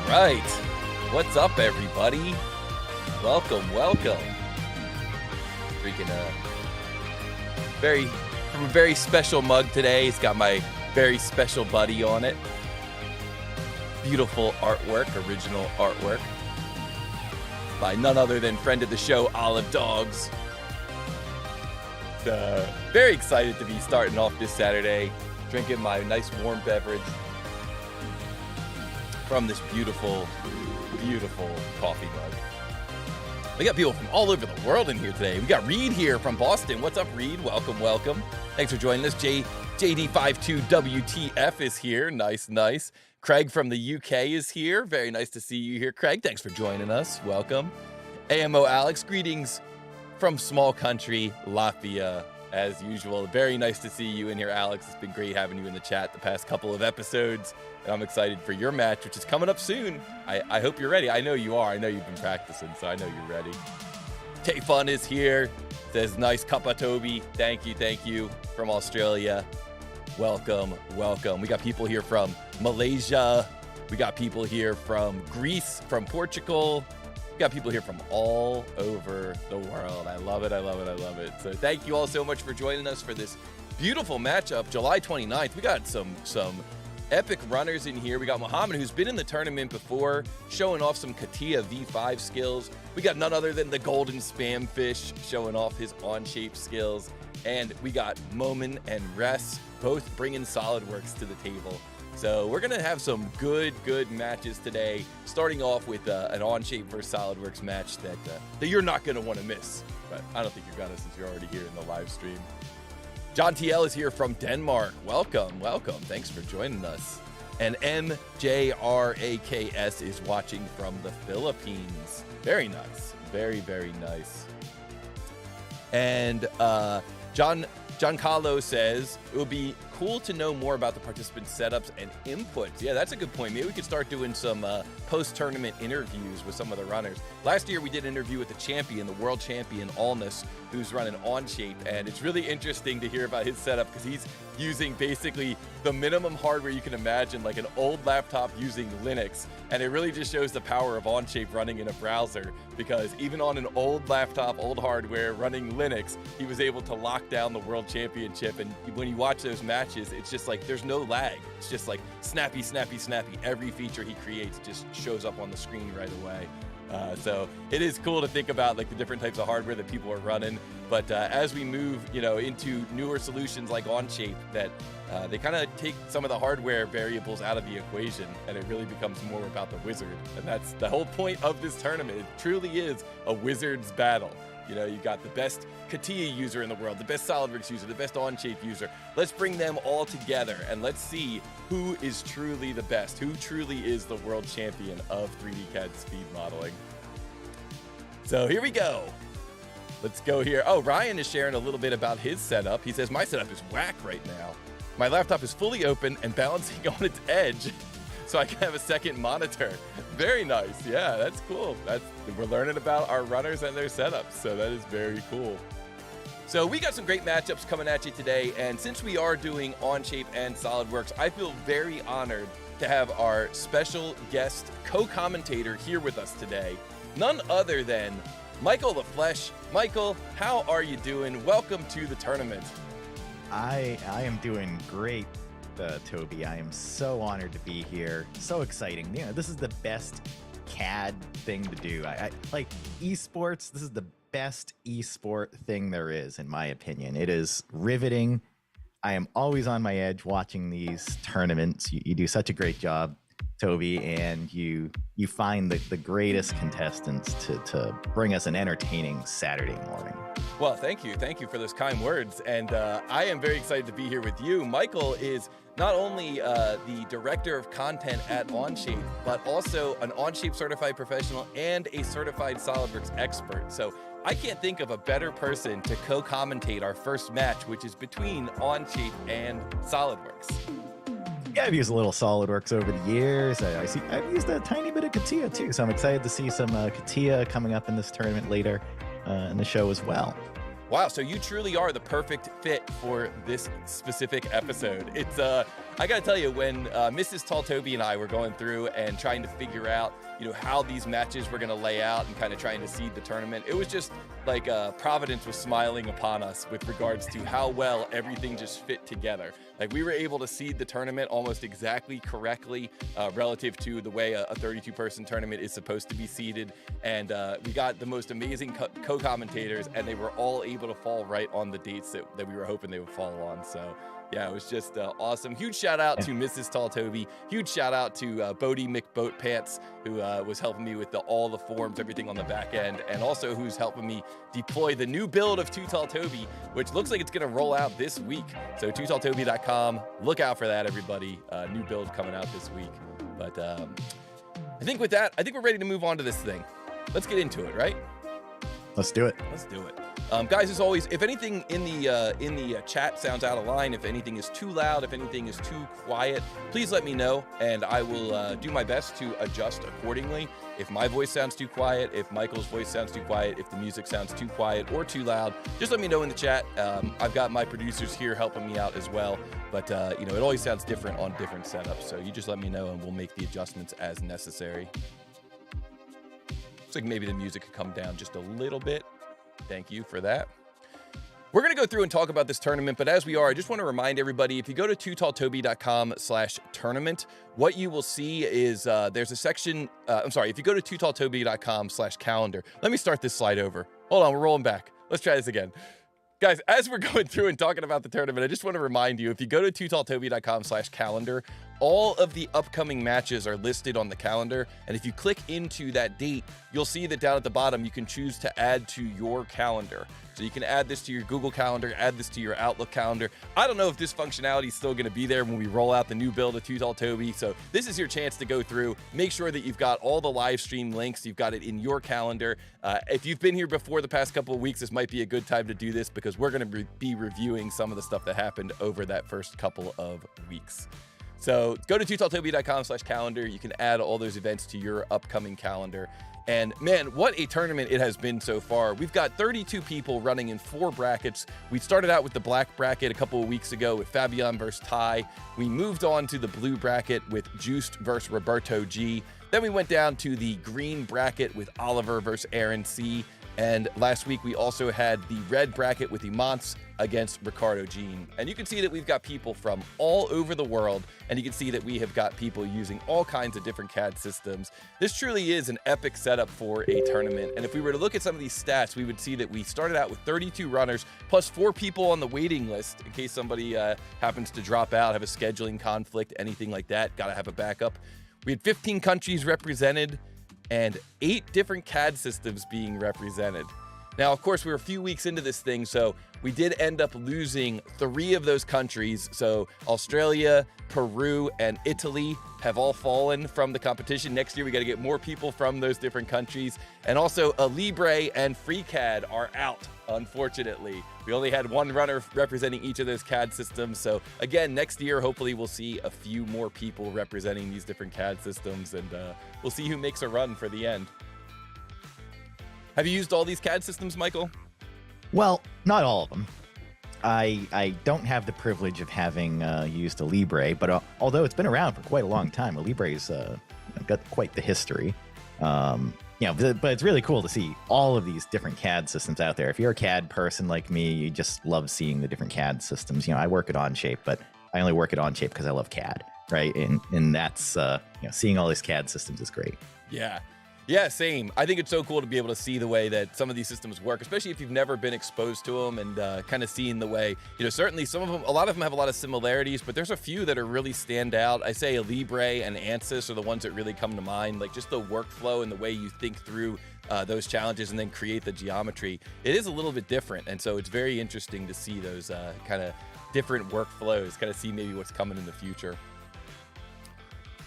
right. What's up, everybody? Welcome. Drinking a very special mug today. It's got my very special buddy on it. Beautiful artwork, original artwork by none other than friend of the show, Olive Dogs. Very excited to be starting off this Saturday, drinking my nice warm beverage from this beautiful coffee mug. We got people from all over the world in here today. We got Reed here from Boston. What's up, Reed? Welcome. Thanks for joining us. JD52WTF is here. Nice. Craig from the UK is here. Very nice to see you here, Craig. Thanks for joining us. Welcome. AMO Alex, greetings from small country Latvia, as usual. Very nice to see you in here, Alex. It's been great having you in the chat the past couple of episodes. And I'm excited for your match, which is coming up soon. I hope you're ready. I know you are. I know you've been practicing, so I know you're ready. K-Fun is here. Says, nice cuppa, Toby. Thank you from Australia. Welcome. We got people here from Malaysia. We got people here from Greece, from Portugal. We got people here from all over the world. I love it. So thank you all so much for joining us for this beautiful matchup, July 29th. We got some epic runners in here. We got Mohamed, who's been in the tournament before, showing off some Catia V5 skills. We got none other than the GoldenSpamfish showing off his Onshape skills. And we got Momin and Ress both bringing SOLIDWORKS to the table. So we're going to have some good matches today, starting off with an Onshape versus SOLIDWORKS match that you're not going to want to miss. But I don't think you're going to, since you're already here in the live stream. John TL is here from Denmark. Welcome. Thanks for joining us. And MJRAKS is watching from the Philippines. Very nice. Very nice. And John Carlo says, it would be cool to know more about the participant setups and inputs. Yeah, that's a good point. Maybe we could start doing some post-tournament interviews with some of the runners. Last year, we did an interview with the champion, the world champion, Allness, who's running Onshape, and it's really interesting to hear about his setup because he's using basically the minimum hardware you can imagine, like an old laptop using Linux, and it really just shows the power of Onshape running in a browser, because even on an old laptop, old hardware running Linux, he was able to lock down the world championship. And when you watch those matches, it's just like there's no lag. It's just like snappy. Every feature he creates just shows up on the screen right away. So it is cool to think about like the different types of hardware that people are running. But as we move, into newer solutions like Onshape, that they kind of take some of the hardware variables out of the equation, and it really becomes more about the wizard. And that's the whole point of this tournament. It truly is a wizard's battle. You got the best Catia user in the world, the best SOLIDWORKS user, the best Onshape user. Let's bring them all together and let's see who is truly the best, who truly is the world champion of 3D CAD speed modeling. So here we go. Let's go here. Oh, Ryan is sharing a little bit about his setup. He says, my setup is whack right now. My laptop is fully open and balancing on its edge, so I can have a second monitor. Very nice. Yeah, that's cool. We're learning about our runners and their setups, so that is very cool. So we got some great matchups coming at you today, and since we are doing Onshape and SOLIDWORKS, I feel very honored to have our special guest co-commentator here with us today, none other than Michael LaFleche. Michael, how are you doing? Welcome to the tournament. I am doing great, Toby. I am so honored to be here. So exciting. This is the best CAD thing to do. I like esports. This is the best esport thing there is, in my opinion. It is riveting. I am always on my edge watching these tournaments. You do such a great job, Toby, and you find the greatest contestants to bring us an entertaining Saturday morning. Well, thank you for those kind words, and I am very excited to be here with you. Michael is not only the director of content at Onshape, but also an Onshape certified professional and a certified SOLIDWORKS expert. So I can't think of a better person to co-commentate our first match, which is between Onshape and SOLIDWORKS. Yeah, I've used a little SOLIDWORKS over the years. I've used a tiny bit of Catia too, so I'm excited to see some Catia coming up in this tournament later in the show as well. Wow, so you truly are the perfect fit for this specific episode. It's I gotta tell you, when Mrs. TallToby and I were going through and trying to figure out, how these matches were gonna lay out and kind of trying to seed the tournament, it was just like Providence was smiling upon us with regards to how well everything just fit together. Like, we were able to seed the tournament almost exactly correctly relative to the way a 32-person tournament is supposed to be seeded. And we got the most amazing co-commentators, and they were all able to fall right on the dates that we were hoping they would fall on. So yeah, it was just awesome. Huge shout out to Mrs. TallToby. Huge shout out to Bodie McBoatpants, who was helping me with all the forms, everything on the back end, and also who's helping me deploy the new build of TooTallToby, which looks like it's going to roll out this week. So TooTallToby.com, look out for that, everybody. New build coming out this week. But I think with that, I think we're ready to move on to this thing. Let's get into it, right? Let's do it. Let's do it. Guys, as always, if anything in the chat sounds out of line, if anything is too loud, if anything is too quiet, please let me know, and I will do my best to adjust accordingly. If my voice sounds too quiet, if Michael's voice sounds too quiet, if the music sounds too quiet or too loud, just let me know in the chat. I've got my producers here helping me out as well, but it always sounds different on different setups, so you just let me know and we'll make the adjustments as necessary. Looks like maybe the music could come down just a little bit. Thank you for that. We're going to go through and talk about this tournament, but as we are, I just want to remind everybody, if you go to TooTallToby.com/tournament, what you will see is there's a section, if you go to TooTallToby.com/calendar, let me start this slide over. Hold on, we're rolling back. Let's try this again. Guys, as we're going through and talking about the tournament, I just want to remind you, if you go to TooTallToby.com/calendar, all of the upcoming matches are listed on the calendar. And if you click into that date, you'll see that down at the bottom, you can choose to add to your calendar. So you can add this to your Google Calendar, add this to your Outlook calendar. I don't know if this functionality is still going to be there when we roll out the new build of TooTallToby. So this is your chance to go through, make sure that you've got all the live stream links, you've got it in your calendar. If you've been here before the past couple of weeks, this might be a good time to do this because we're going to be reviewing some of the stuff that happened over that first couple of weeks. So go to TooTallToby.com/calendar. You can add all those events to your upcoming calendar. And man, what a tournament it has been so far. We've got 32 people running in 4 brackets. We started out with the black bracket a couple of weeks ago with Fabian versus Ty. We moved on to the blue bracket with Juiced versus Roberto G. Then we went down to the green bracket with Oliver versus Aaron C. And last week, we also had the red bracket with Imants against Ricardo Jean. And you can see that we've got people from all over the world, and you can see that we have got people using all kinds of different CAD systems. This truly is an epic setup for a tournament. And if we were to look at some of these stats, we would see that we started out with 32 runners, plus 4 people on the waiting list in case somebody happens to drop out, have a scheduling conflict, anything like that. Got to have a backup. We had 15 countries represented, and 8 different CAD systems being represented. Now, of course, we're a few weeks into this thing, so we did end up losing 3 of those countries. So Australia, Peru, and Italy have all fallen from the competition. Next year, we got to get more people from those different countries. And also, Libre and FreeCAD are out, unfortunately. We only had 1 runner representing each of those CAD systems. So again, next year, hopefully we'll see a few more people representing these different CAD systems, and we'll see who makes a run for the end. Have you used all these CAD systems, Michael? Well, not all of them. I don't have the privilege of having used a Libre, but although it's been around for quite a long time, a Libre's got quite the history. But it's really cool to see all of these different CAD systems out there. If you're a CAD person like me, you just love seeing the different CAD systems. I work at Onshape, but I only work at Onshape because I love CAD, right? And that's seeing all these CAD systems is great. Yeah, same. I think it's so cool to be able to see the way that some of these systems work, especially if you've never been exposed to them, and kind of seeing the way, certainly some of them, a lot of them have a lot of similarities, but there's a few that are really stand out. I say Libre and Ansys are the ones that really come to mind, like just the workflow and the way you think through those challenges and then create the geometry. It is a little bit different, and so it's very interesting to see those kind of different workflows, kind of see maybe what's coming in the future.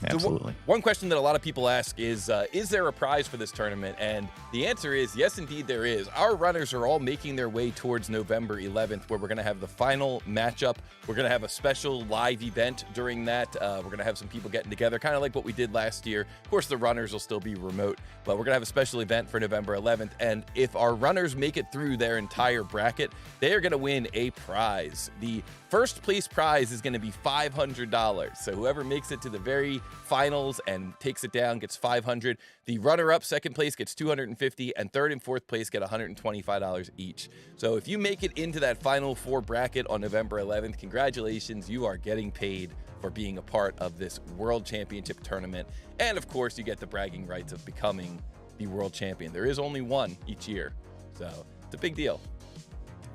Absolutely. So one question that a lot of people ask is there a prize for this tournament? And the answer is yes, indeed there is. Our runners are all making their way towards November 11th, where we're going to have the final matchup. We're going to have a special live event during that. We're going to have some people getting together, kind of like what we did last year. Of course, the runners will still be remote, but we're going to have a special event for November 11th. And if our runners make it through their entire bracket, they are going to win a prize. The first place prize is going to be $500. So whoever makes it to the very finals and takes it down gets $500. The runner-up second place gets $250, and third and fourth place get $125 each. So if you make it into that final four bracket on November 11th, congratulations, you are getting paid for being a part of this World Championship tournament. And of course, you get the bragging rights of becoming the world champion. There is only one each year, so it's a big deal.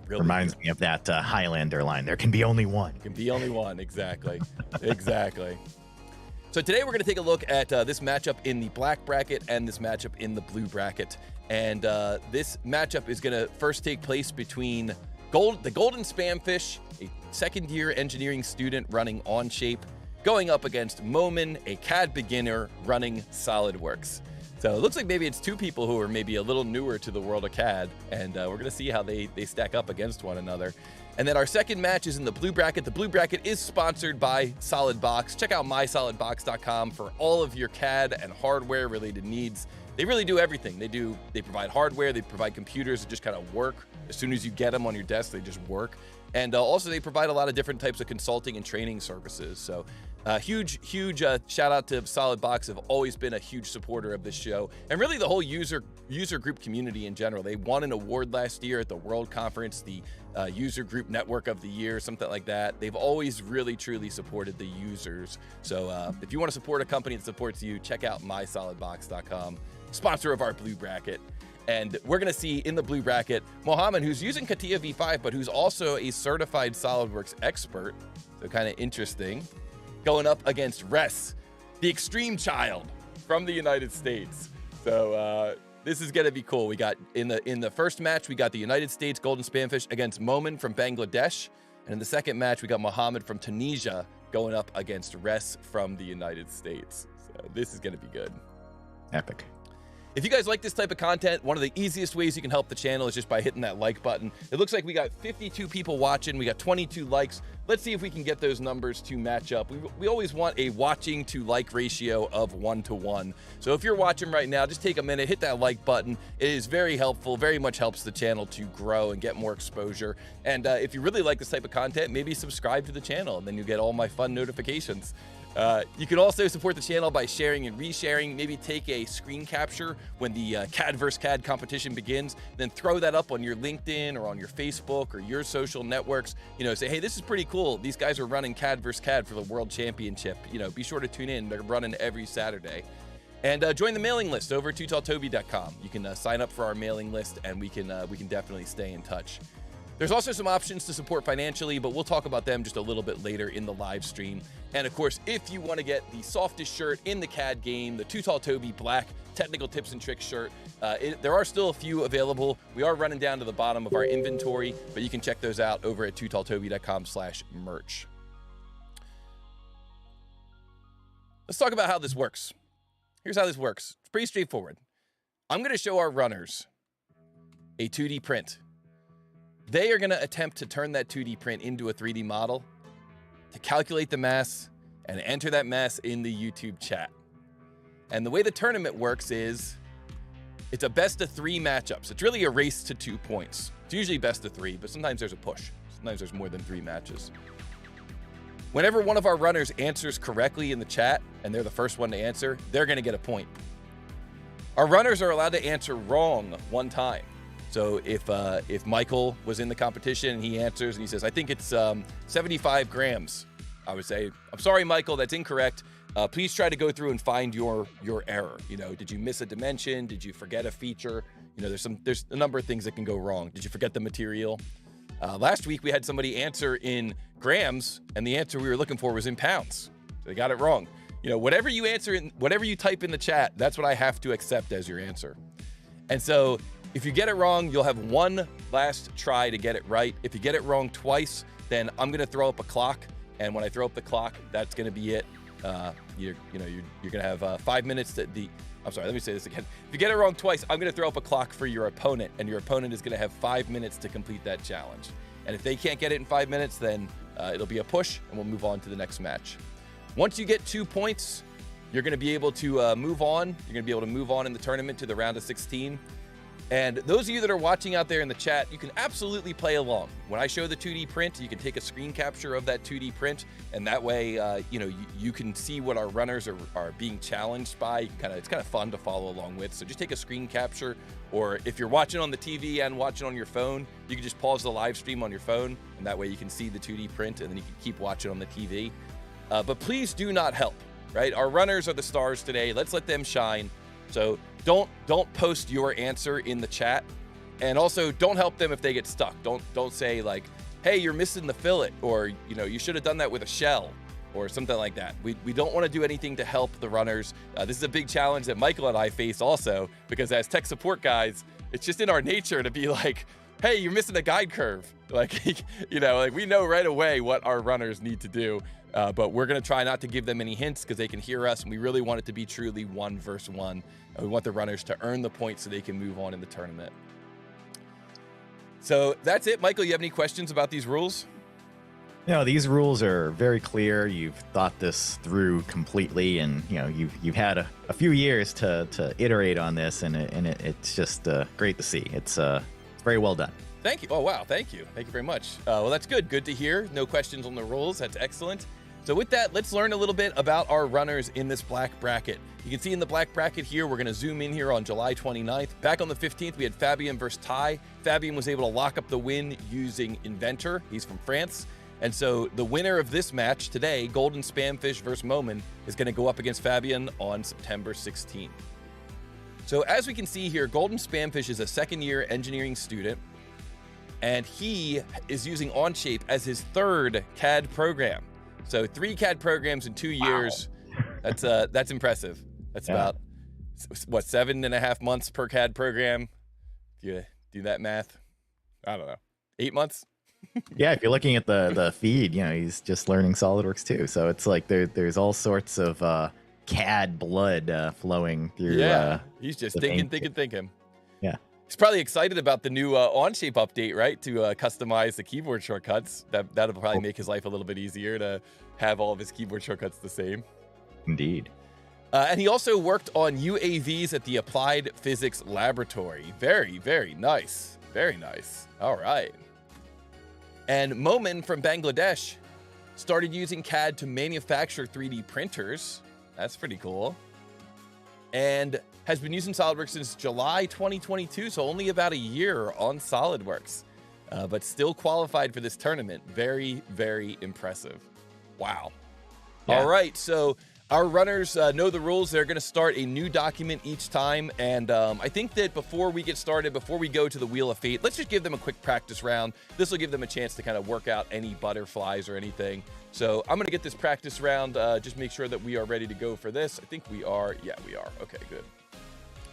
Reminds me of that Highlander line. There can be only one. Can be only one, exactly. Exactly. So today we're going to take a look at this matchup in the black bracket and this matchup in the blue bracket. And this matchup is going to first take place between the GoldenSpamfish, a second-year engineering student running Onshape, going up against Momin, a CAD beginner running SolidWorks. So it looks like maybe it's two people who are maybe a little newer to the world of CAD, and we're going to see how they stack up against one another. And then our second match is in the blue bracket. The blue bracket is sponsored by SolidBox. Check out mysolidbox.com for all of your CAD and hardware related needs. They really do everything. They provide hardware, they provide computers that just kind of work. As soon as you get them on your desk, they just work. And also they provide a lot of different types of consulting and training services. So huge shout out to SolidBox. Have always been a huge supporter of this show, and really the whole user group community in general. They won an award last year at the World Conference, the User Group Network of the Year, something like that. They've always really truly supported the users. So if you want to support a company that supports you, check out mysolidbox.com, sponsor of our blue bracket. And we're going to see in the blue bracket Mohamed, who's using Catia V5, but who's also a certified SolidWorks expert. So kind of interesting. Going up against Res, the extreme child from the United States. So this is going to be cool. We got in the first match, we got the United States GoldenSpamfish against Momin from Bangladesh. And in the second match, we got Mohamed from Tunisia going up against Res from the United States. So this is going to be good. Epic. If you guys like this type of content, one of the easiest ways you can help the channel is just by hitting that like button. It looks like we got 52 people watching. We got 22 likes. Let's see if we can get those numbers to match up. We always want a watching to like ratio of 1 to 1. So if you're watching right now, just take a minute, hit that like button. It is very helpful, very much helps the channel to grow and get more exposure. And if you really like this type of content, maybe subscribe to the channel, and then you get all my fun notifications. You can also support the channel by sharing and resharing. Maybe take a screen capture when the CAD vs. CAD competition begins, then throw that up on your LinkedIn or on your Facebook or your social networks. You know, say, hey, this is pretty cool. These guys are running CAD vs. CAD for the World Championship. You know, be sure to tune in. They're running every Saturday. And join the mailing list over at TooTallToby.com. You can sign up for our mailing list, and we can definitely stay in touch. There's also some options to support financially, but we'll talk about them just a little bit later in the live stream. And of course, if you want to get the softest shirt in the CAD game, the TooTallToby Black Technical Tips and Tricks shirt, there are still a few available. We are running down to the bottom of our inventory, but you can check those out over at TooTallToby.com/merch. Let's talk about how this works. Here's how this works. It's pretty straightforward. I'm going to show our runners a 2D print. They are going to attempt to turn that 2D print into a 3D model, to calculate the mass, and enter that mass in the YouTube chat. And the way the tournament works is, it's a best of 3 matchups. It's really a race to 2 points. It's usually best of 3, but sometimes there's a push. Sometimes there's more than 3 matches. Whenever one of our runners answers correctly in the chat, and they're the first one to answer, they're going to get a point. Our runners are allowed to answer wrong 1 time. So if Michael was in the competition and he answers and he says, I think it's 75 grams, I would say, I'm sorry, Michael, that's incorrect. Please try to go through and find your error. You know, did you miss a dimension? Did you forget a feature? You know, there's a number of things that can go wrong. Did you forget the material? Last week we had somebody answer in grams, and the answer we were looking for was in pounds. So they got it wrong. You know, whatever you answer, whatever you type in the chat, that's what I have to accept as your answer. And so if you get it wrong, you'll have 1 last try to get it right. If you get it wrong twice, then I'm going to throw up a clock. And when I throw up the clock, that's going to be it. you're gonna have 5 minutes to I'm sorry, let me say this again. If you get it wrong twice, I'm gonna throw up a clock for your opponent, and your opponent is gonna have 5 minutes to complete that challenge. And if they can't get it in 5 minutes, then it'll be a push, and we'll move on to the next match. Once you get 2 points, you're gonna be able to move on. You're gonna be able to move on in the tournament to the round of 16. And those of you that are watching out there in the chat, you can absolutely play along. When I show the 2D print, you can take a screen capture of that 2D print, and that way, you can see what our runners are being challenged by. It's kind of fun to follow along with. So just take a screen capture, or if you're watching on the TV and watching on your phone, you can just pause the live stream on your phone, and that way you can see the 2D print, and then you can keep watching on the TV. But please do not help, right? Our runners are the stars today. Let's let them shine. So don't post your answer in the chat, and also don't help them if they get stuck. Don't say like, hey, you're missing the fillet, or you should have done that with a shell, or something like that. We don't want to do anything to help the runners. This is a big challenge that Michael and I face also, because as tech support guys, it's just in our nature to be like, hey, you're missing a guide curve. Like, like we know right away what our runners need to do. But we're going to try not to give them any hints because they can hear us, and we really want it to be truly 1 versus 1. And we want the runners to earn the points so they can move on in the tournament. So that's it. Michael, you have any questions about these rules? No, these rules are very clear. You've thought this through completely, and you've had a few years to iterate on this, and it's just great to see. It's very well done. Thank you. Oh, wow. Thank you. Thank you very much. Well, that's good. Good to hear. No questions on the rules. That's excellent. So with that, let's learn a little bit about our runners in this black bracket. You can see in the black bracket here, we're going to zoom in here on July 29th. Back on the 15th, we had Fabien versus Ty. Fabien was able to lock up the win using Inventor. He's from France. And so the winner of this match today, GoldenSpamfish versus Momin, is going to go up against Fabien on September 16th. So as we can see here, GoldenSpamfish is a second-year engineering student, and he is using Onshape as his 3rd CAD program. So 3 CAD programs in 2 years. Wow. That's impressive. That's about, what, 7.5 months per CAD program? Do you do that math? I don't know. 8 months? Yeah, if you're looking at the feed, he's just learning SolidWorks too. So it's like there's all sorts of CAD blood flowing through. Yeah, he's just thinking. Yeah. He's probably excited about the new Onshape update, right? To customize the keyboard shortcuts. That'll probably make his life a little bit easier to have all of his keyboard shortcuts the same. Indeed. And he also worked on UAVs at the Applied Physics Laboratory. Very, very nice. Very nice. All right. And Momin from Bangladesh started using CAD to manufacture 3D printers. That's pretty cool. And has been using SolidWorks since July 2022, so only about a year on SolidWorks, but still qualified for this tournament. Very, very impressive. Wow. Yeah. All right, so our runners know the rules. They're going to start a new document each time, and I think that before we get started, before we go to the Wheel of Fate, let's just give them a quick practice round. This will give them a chance to kind of work out any butterflies or anything. So I'm going to get this practice round, just make sure that we are ready to go for this. I think we are. Yeah, we are. Okay, good.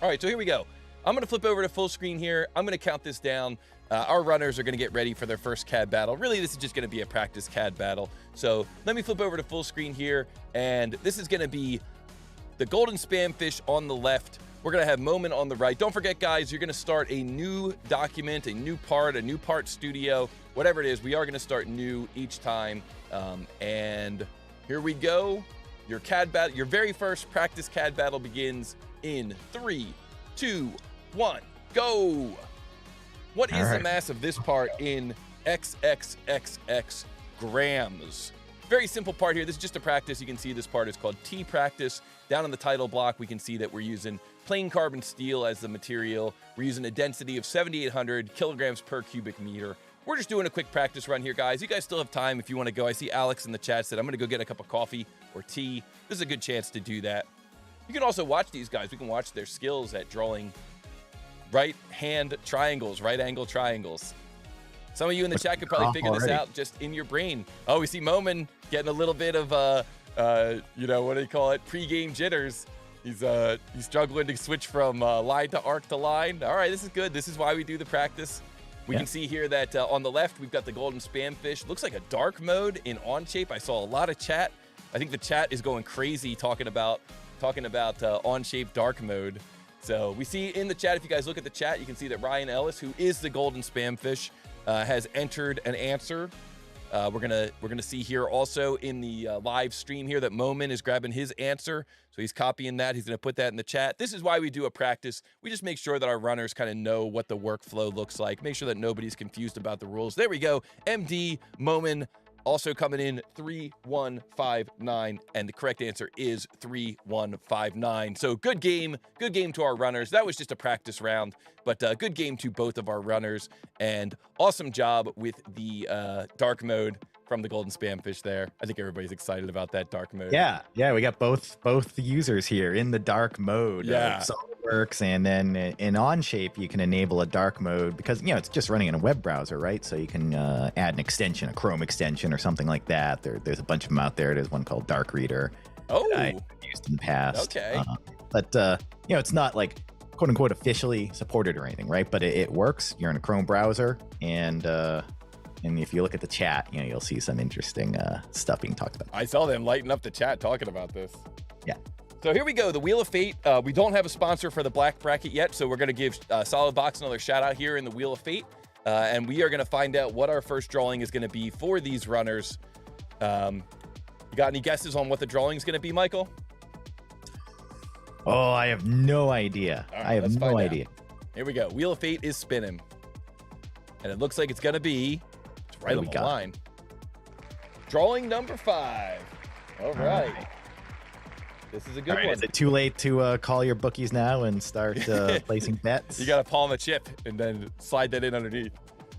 All right, so here we go. I'm going to flip over to full screen here. I'm going to count this down. Our runners are going to get ready for their first CAD battle. Really, this is just going to be a practice CAD battle. So let me flip over to full screen here, and this is going to be the GoldenSpamfish on the left. We're going to have Momin on the right. Don't forget, guys, you're going to start a new document, a new part studio, whatever it is. We are going to start new each time. And here we go. Your CAD battle, your very first practice CAD battle begins in 3, 2, 1, go. What is the mass of this part in XXXX grams? Very simple part here. This is just a practice. You can see this part is called T practice. Down in the title block, we can see that we're using plain carbon steel as the material. We're using a density of 7,800 kilograms per cubic meter. We're just doing a quick practice run here, guys. You guys still have time if you want to go. I see Alex in the chat said, I'm going to go get a cup of coffee or tea. This is a good chance to do that. You can also watch these guys. We can watch their skills at drawing right-hand triangles, right-angle triangles. Some of you in the chat could probably figure this out just in your brain. Oh, we see Momin getting a little bit of, what do you call it? Pre-game jitters. He's struggling to switch from line to arc to line. All right, this is good. This is why we do the practice. We can see here that on the left, we've got the GoldenSpamfish. Looks like a dark mode in Onshape. I saw a lot of chat I think the chat is going crazy talking about Onshape dark mode. So we see in the chat, if you guys look at the chat, you can see that Ryan Ellis, who is the GoldenSpamfish, has entered an answer. We're gonna see here also in the live stream here that Momin is grabbing his answer. So he's copying that. He's gonna put that in the chat. This is why we do a practice. We just make sure that our runners kind of know what the workflow looks like. Make sure that nobody's confused about the rules. There we go. MD Momin also coming in 3159, and the correct answer is 3159. So good game to our runners. That was just a practice round, but good game to both of our runners, and awesome job with the dark mode from the GoldenSpamfish there. I think everybody's excited about that dark mode. Yeah, we got both the users here in the dark mode. Yeah. SOLIDWORKS, and then in Onshape you can enable a dark mode because it's just running in a web browser, right? So you can add an extension, a Chrome extension or something like that. There's a bunch of them out there. There's one called Dark Reader. Oh, I used in the past. Okay. But it's not like quote unquote officially supported or anything, right? But it works. You're in a Chrome browser, and if you look at the chat, you'll see some interesting stuff being talked about. I saw them lighting up the chat talking about this. Yeah. So here we go, the Wheel of Fate. We don't have a sponsor for the black bracket yet, so we're going to give SolidBox another shout out here in the Wheel of Fate, and we are going to find out what our first drawing is going to be for these runners. You got any guesses on what the drawing is going to be, Michael? Oh, I have no idea. Right, I have no idea. Here we go. Wheel of Fate is spinning, and it looks like it's going to be right on the line. Drawing number 5. All right. This is a good one. Is it too late to call your bookies now and start placing bets? You got to palm a chip and then slide that in underneath.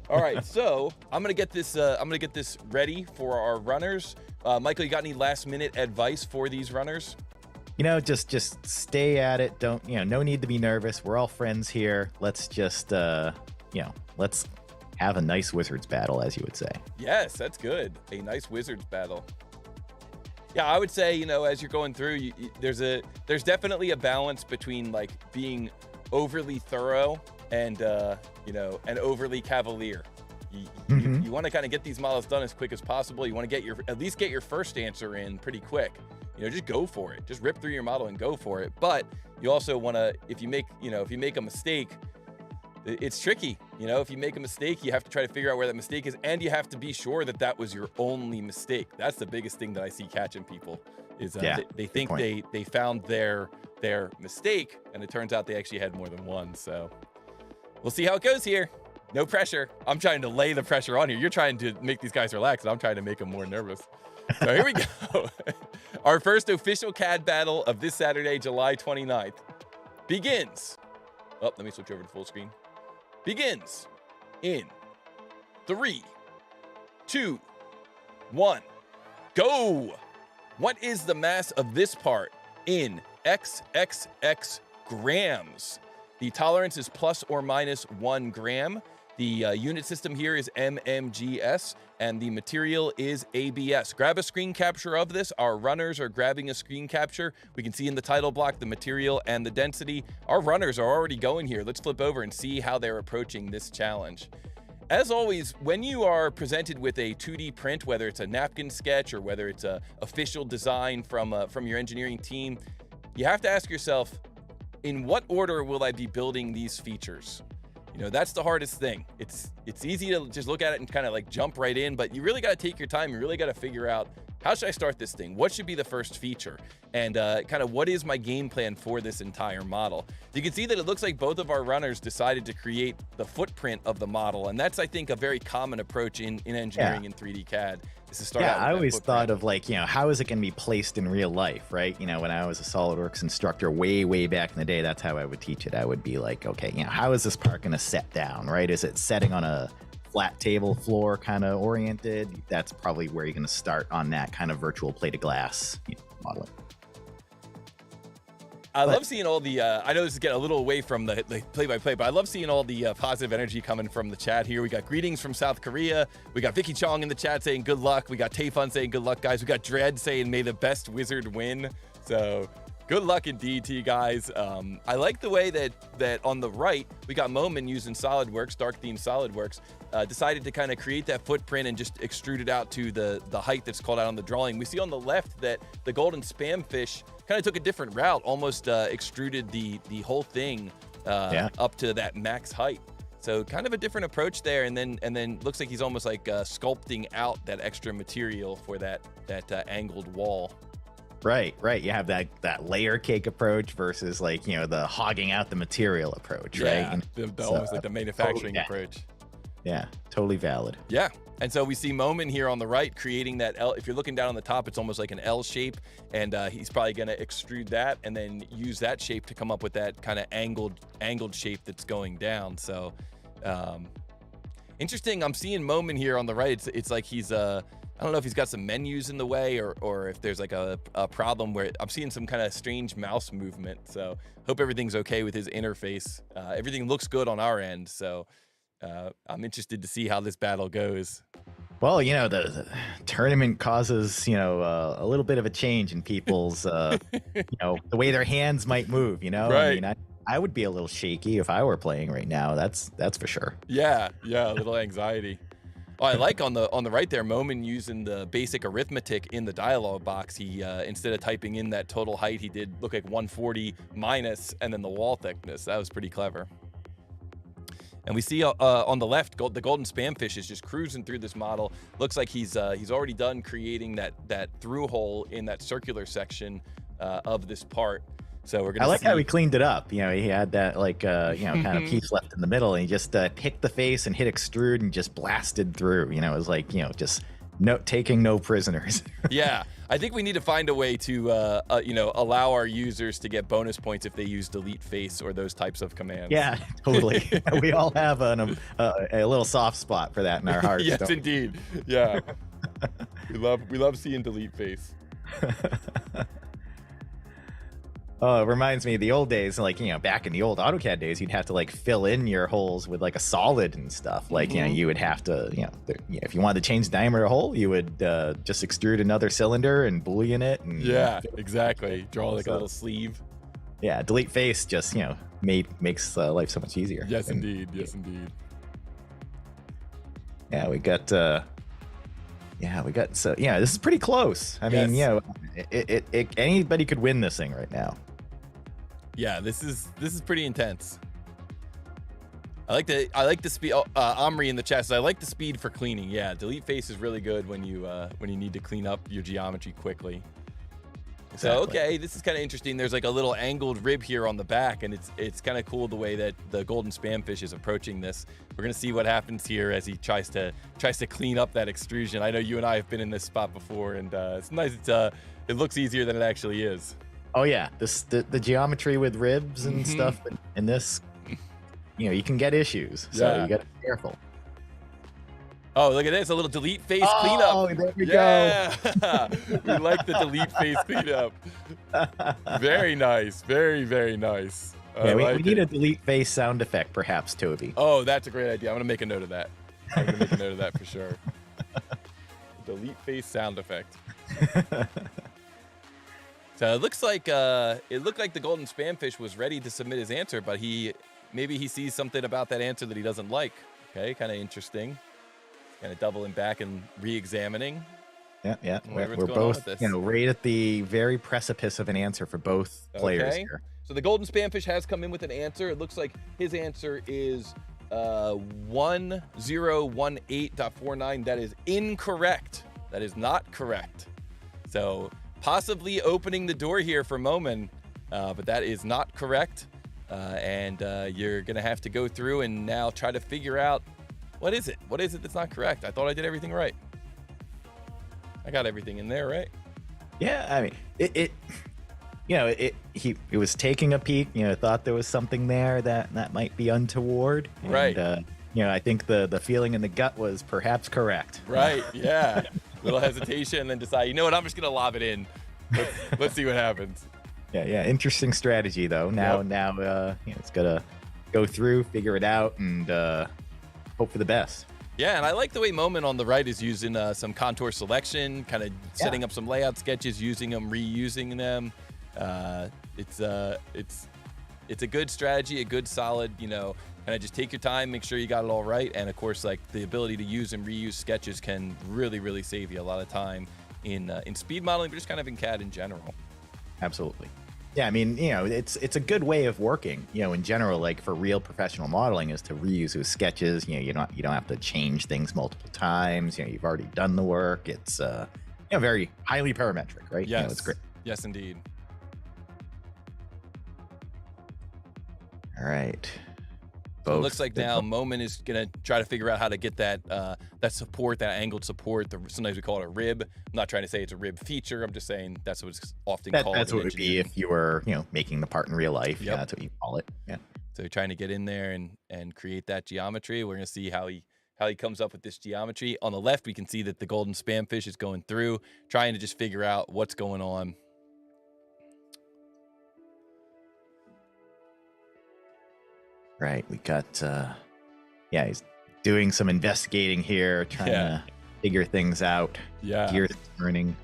All right, so I'm gonna get this. Ready for our runners. Michael, you got any last minute advice for these runners? Just stay at it. Don't no need to be nervous. We're all friends here. Let's just let's have a nice wizards battle, as you would say. Yes, that's good. A nice wizards battle. Yeah, I would say, as you're going through, there's definitely a balance between like being overly thorough and and overly cavalier. You want to kind of get these models done as quick as possible. You want to at least get your first answer in pretty quick. Just go for it. Just rip through your model and go for it. But you also want to, if you make a mistake, it's tricky. If you make a mistake, you have to try to figure out where that mistake is, and you have to be sure that that was your only mistake. That's the biggest thing that I see catching people is they think they found their mistake, and it turns out they actually had more than one. So we'll see how it goes here. No pressure. I'm trying to lay the pressure on you. You're trying to make these guys relax, and I'm trying to make them more nervous. So here we go. Our first official CAD battle of this Saturday, July 29th, begins. Oh, let me switch over to full screen. Begins in 3, 2, 1, go. What is the mass of this part in XXX grams? The tolerance is plus or minus 1 gram. The unit system here is MMGS, and the material is ABS. Grab a screen capture of this. Our runners are grabbing a screen capture. We can see in the title block the material and the density. Our runners are already going here. Let's flip over and see how they're approaching this challenge. As always, when you are presented with a 2D print, whether it's a napkin sketch or whether it's a official design from your engineering team, you have to ask yourself, in what order will I be building these features? That's the hardest thing. It's easy to just look at it and kind of like jump right in, but you really got to take your time. You really got to figure out, how should I start this thing? What should be the first feature? And kind of what is my game plan for this entire model? You can see that it looks like both of our runners decided to create the footprint of the model. And that's, I think, a very common approach in engineering in 3D CAD. I always thought of like, how is it going to be placed in real life, right? When I was a SolidWorks instructor way back in the day, that's how I would teach it. I would be like, okay, how is this part going to set down, right? Is it setting on a flat table floor kind of oriented? That's probably where you're going to start on that kind of virtual plate of glass modeling. I love seeing all the, I know this is getting a little away from the play-by-play, but I love seeing all the positive energy coming from the chat here. We got greetings from South Korea. We got Vicky Chong in the chat saying good luck. We got Tayfun saying good luck, guys. We got Dread saying may the best wizard win. So Good luck indeed to you guys. I like the way that on the right, we got Momin using SolidWorks, dark theme SolidWorks, decided to kind of create that footprint and just extrude it out to the height that's called out on the drawing. We see on the left that the GoldenSpamfish kind of took a different route, almost extruded the whole thing up to that max height. So kind of a different approach there, and then looks like he's almost like sculpting out that extra material for that angled wall. Right. You have that layer cake approach versus like, you know, the hogging out the material approach, right? And almost like the manufacturing approach. Yeah, totally valid. Yeah. And so we see Momin here on the right creating that L. If you're looking down on the top, it's almost like an L shape, and he's probably going to extrude that and then use that shape to come up with that kind of angled shape that's going down. So interesting. I'm seeing Momin here on the right. It's like he's I don't know if he's got some menus in the way or if there's like a problem where I'm seeing some kind of strange mouse movement. So hope everything's okay with his interface. Everything looks good on our end. So I'm interested to see how this battle goes. Well, you know, the tournament causes, you know, a little bit of a change in people's, you know, the way their hands might move, you know? Right. I mean, I would be a little shaky if I were playing right now. That's for sure. Yeah, a little anxiety. Oh, I like on the right there, Momin using the basic arithmetic in the dialog box. He instead of typing in that total height, he did look like 140 minus and then the wall thickness. That was pretty clever. And we see on the left, the GoldenSpamfish is just cruising through this model. Looks like he's already done creating that through hole in that circular section of this part. So we're gonna. I like how he cleaned it up. You know, he had that like you know, kind of piece left in the middle, and he just picked the face and hit extrude and just blasted through. You know, it was like, you know, just taking no prisoners. Yeah, I think we need to find a way to you know, allow our users to get bonus points if they use delete face or those types of commands. Yeah, totally. We all have a little soft spot for that in our hearts. Yes, indeed. Yeah, we love seeing delete face. Oh, it reminds me of the old days, like, you know, back in the old AutoCAD days, you'd have to like fill in your holes with like a solid and stuff. Like, you know, you would have to, you know, if you wanted to change the diameter of a hole, you would just extrude another cylinder and boolean it. And, yeah, exactly. Draw like a little sleeve. Yeah, delete face just, you know, makes life so much easier. Yes, indeed. Yes, indeed. Yeah, we got. So yeah, this is pretty close. I mean, you know, anybody could win this thing right now. Yeah, this is pretty intense. I like the speed. Omri in the chat says, I like the speed for cleaning. Yeah, delete face is really good when you need to clean up your geometry quickly. Exactly. So okay, this is kind of interesting. There's like a little angled rib here on the back, and it's kind of cool the way that the GoldenSpamfish is approaching this. We're gonna see what happens here as he tries to clean up that extrusion. I know you and I have been in this spot before, and it's nice. It looks easier than it actually is. Oh yeah, the geometry with ribs and stuff in this, you know, you can get issues. So you got to be careful. Oh, look at this, a little delete face cleanup. Oh, there we go. We like the delete face cleanup. Very nice. Very, very nice. Yeah, we need a delete face sound effect, perhaps, Toby. Oh, that's a great idea. I'm going to make a note of that. For sure. Delete face sound effect. So it looks like the GoldenSpamfish was ready to submit his answer, but maybe he sees something about that answer that he doesn't like. Okay, kind of interesting. Kind of doubling back and re-examining. Yeah. We're both, you know, right at the very precipice of an ansor for both players here. So the GoldenSpamfish has come in with an answer. It looks like his answer is 1018.49. That is incorrect. That is not correct. So possibly opening the door here for Momin, but that is not correct. And you're going to have to go through and now try to figure out, what is it? What is it that's not correct? I thought I did everything right. I got everything in there, right? Yeah, I mean, he was taking a peek, you know, thought there was something there that might be untoward. Right. And, you know, I think the feeling in the gut was perhaps correct. Right, yeah. Little hesitation and then decide, you know what, I'm just going to lob it in. Let's see what happens. Yeah. Interesting strategy, though. Now, you know, it's got to go through, figure it out, and hope for the best. Yeah, and I like the way Momin on the right is using some contour selection, kind of setting up some layout sketches, using them, reusing them. It's a good strategy, a good solid, you know, kind of just take your time, make sure you got it all right. And of course, like the ability to use and reuse sketches can really, really save you a lot of time in speed modeling, but just kind of in CAD in general. Absolutely. Yeah, I mean, you know, it's a good way of working, you know, in general, like for real professional modeling is to reuse those sketches. You know, you don't have to change things multiple times. You know, you've already done the work. It's you know, very highly parametric, right? Yes. You know, it's great. Yes, indeed. All right. So it looks like now Momin is going to try to figure out how to get that that support, that angled support. Sometimes we call it a rib. I'm not trying to say it's a rib feature. I'm just saying that's what it's often called. That's what it would be if you were, you know, making the part in real life. Yep. Yeah, that's what you call it. Yeah. So you're trying to get in there and create that geometry. We're going to see how he comes up with this geometry. On the left, we can see that the GoldenSpamfish is going through, trying to just figure out what's going on. Right. We got, yeah, he's doing some investigating here, trying to figure things out. Yeah. Gear turning.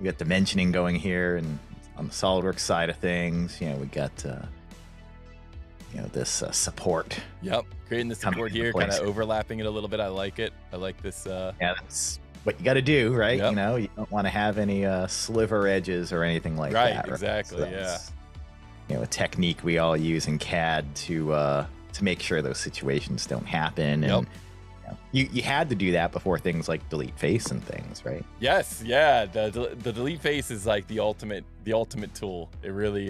We got dimensioning going here, and on the SolidWorks side of things, you know, we got, you know, this support. Yep. Creating the support here, kind of overlapping it a little bit. I like it. I like this. Yeah, that's what you got to do, right? Yep. You know, you don't want to have any sliver edges or anything like that. Right. Exactly. So yeah. You know, a technique we all use in CAD to make sure those situations don't happen. And you had to do that before things like delete face and things, right? Yes, yeah. The delete face is like the ultimate tool. It really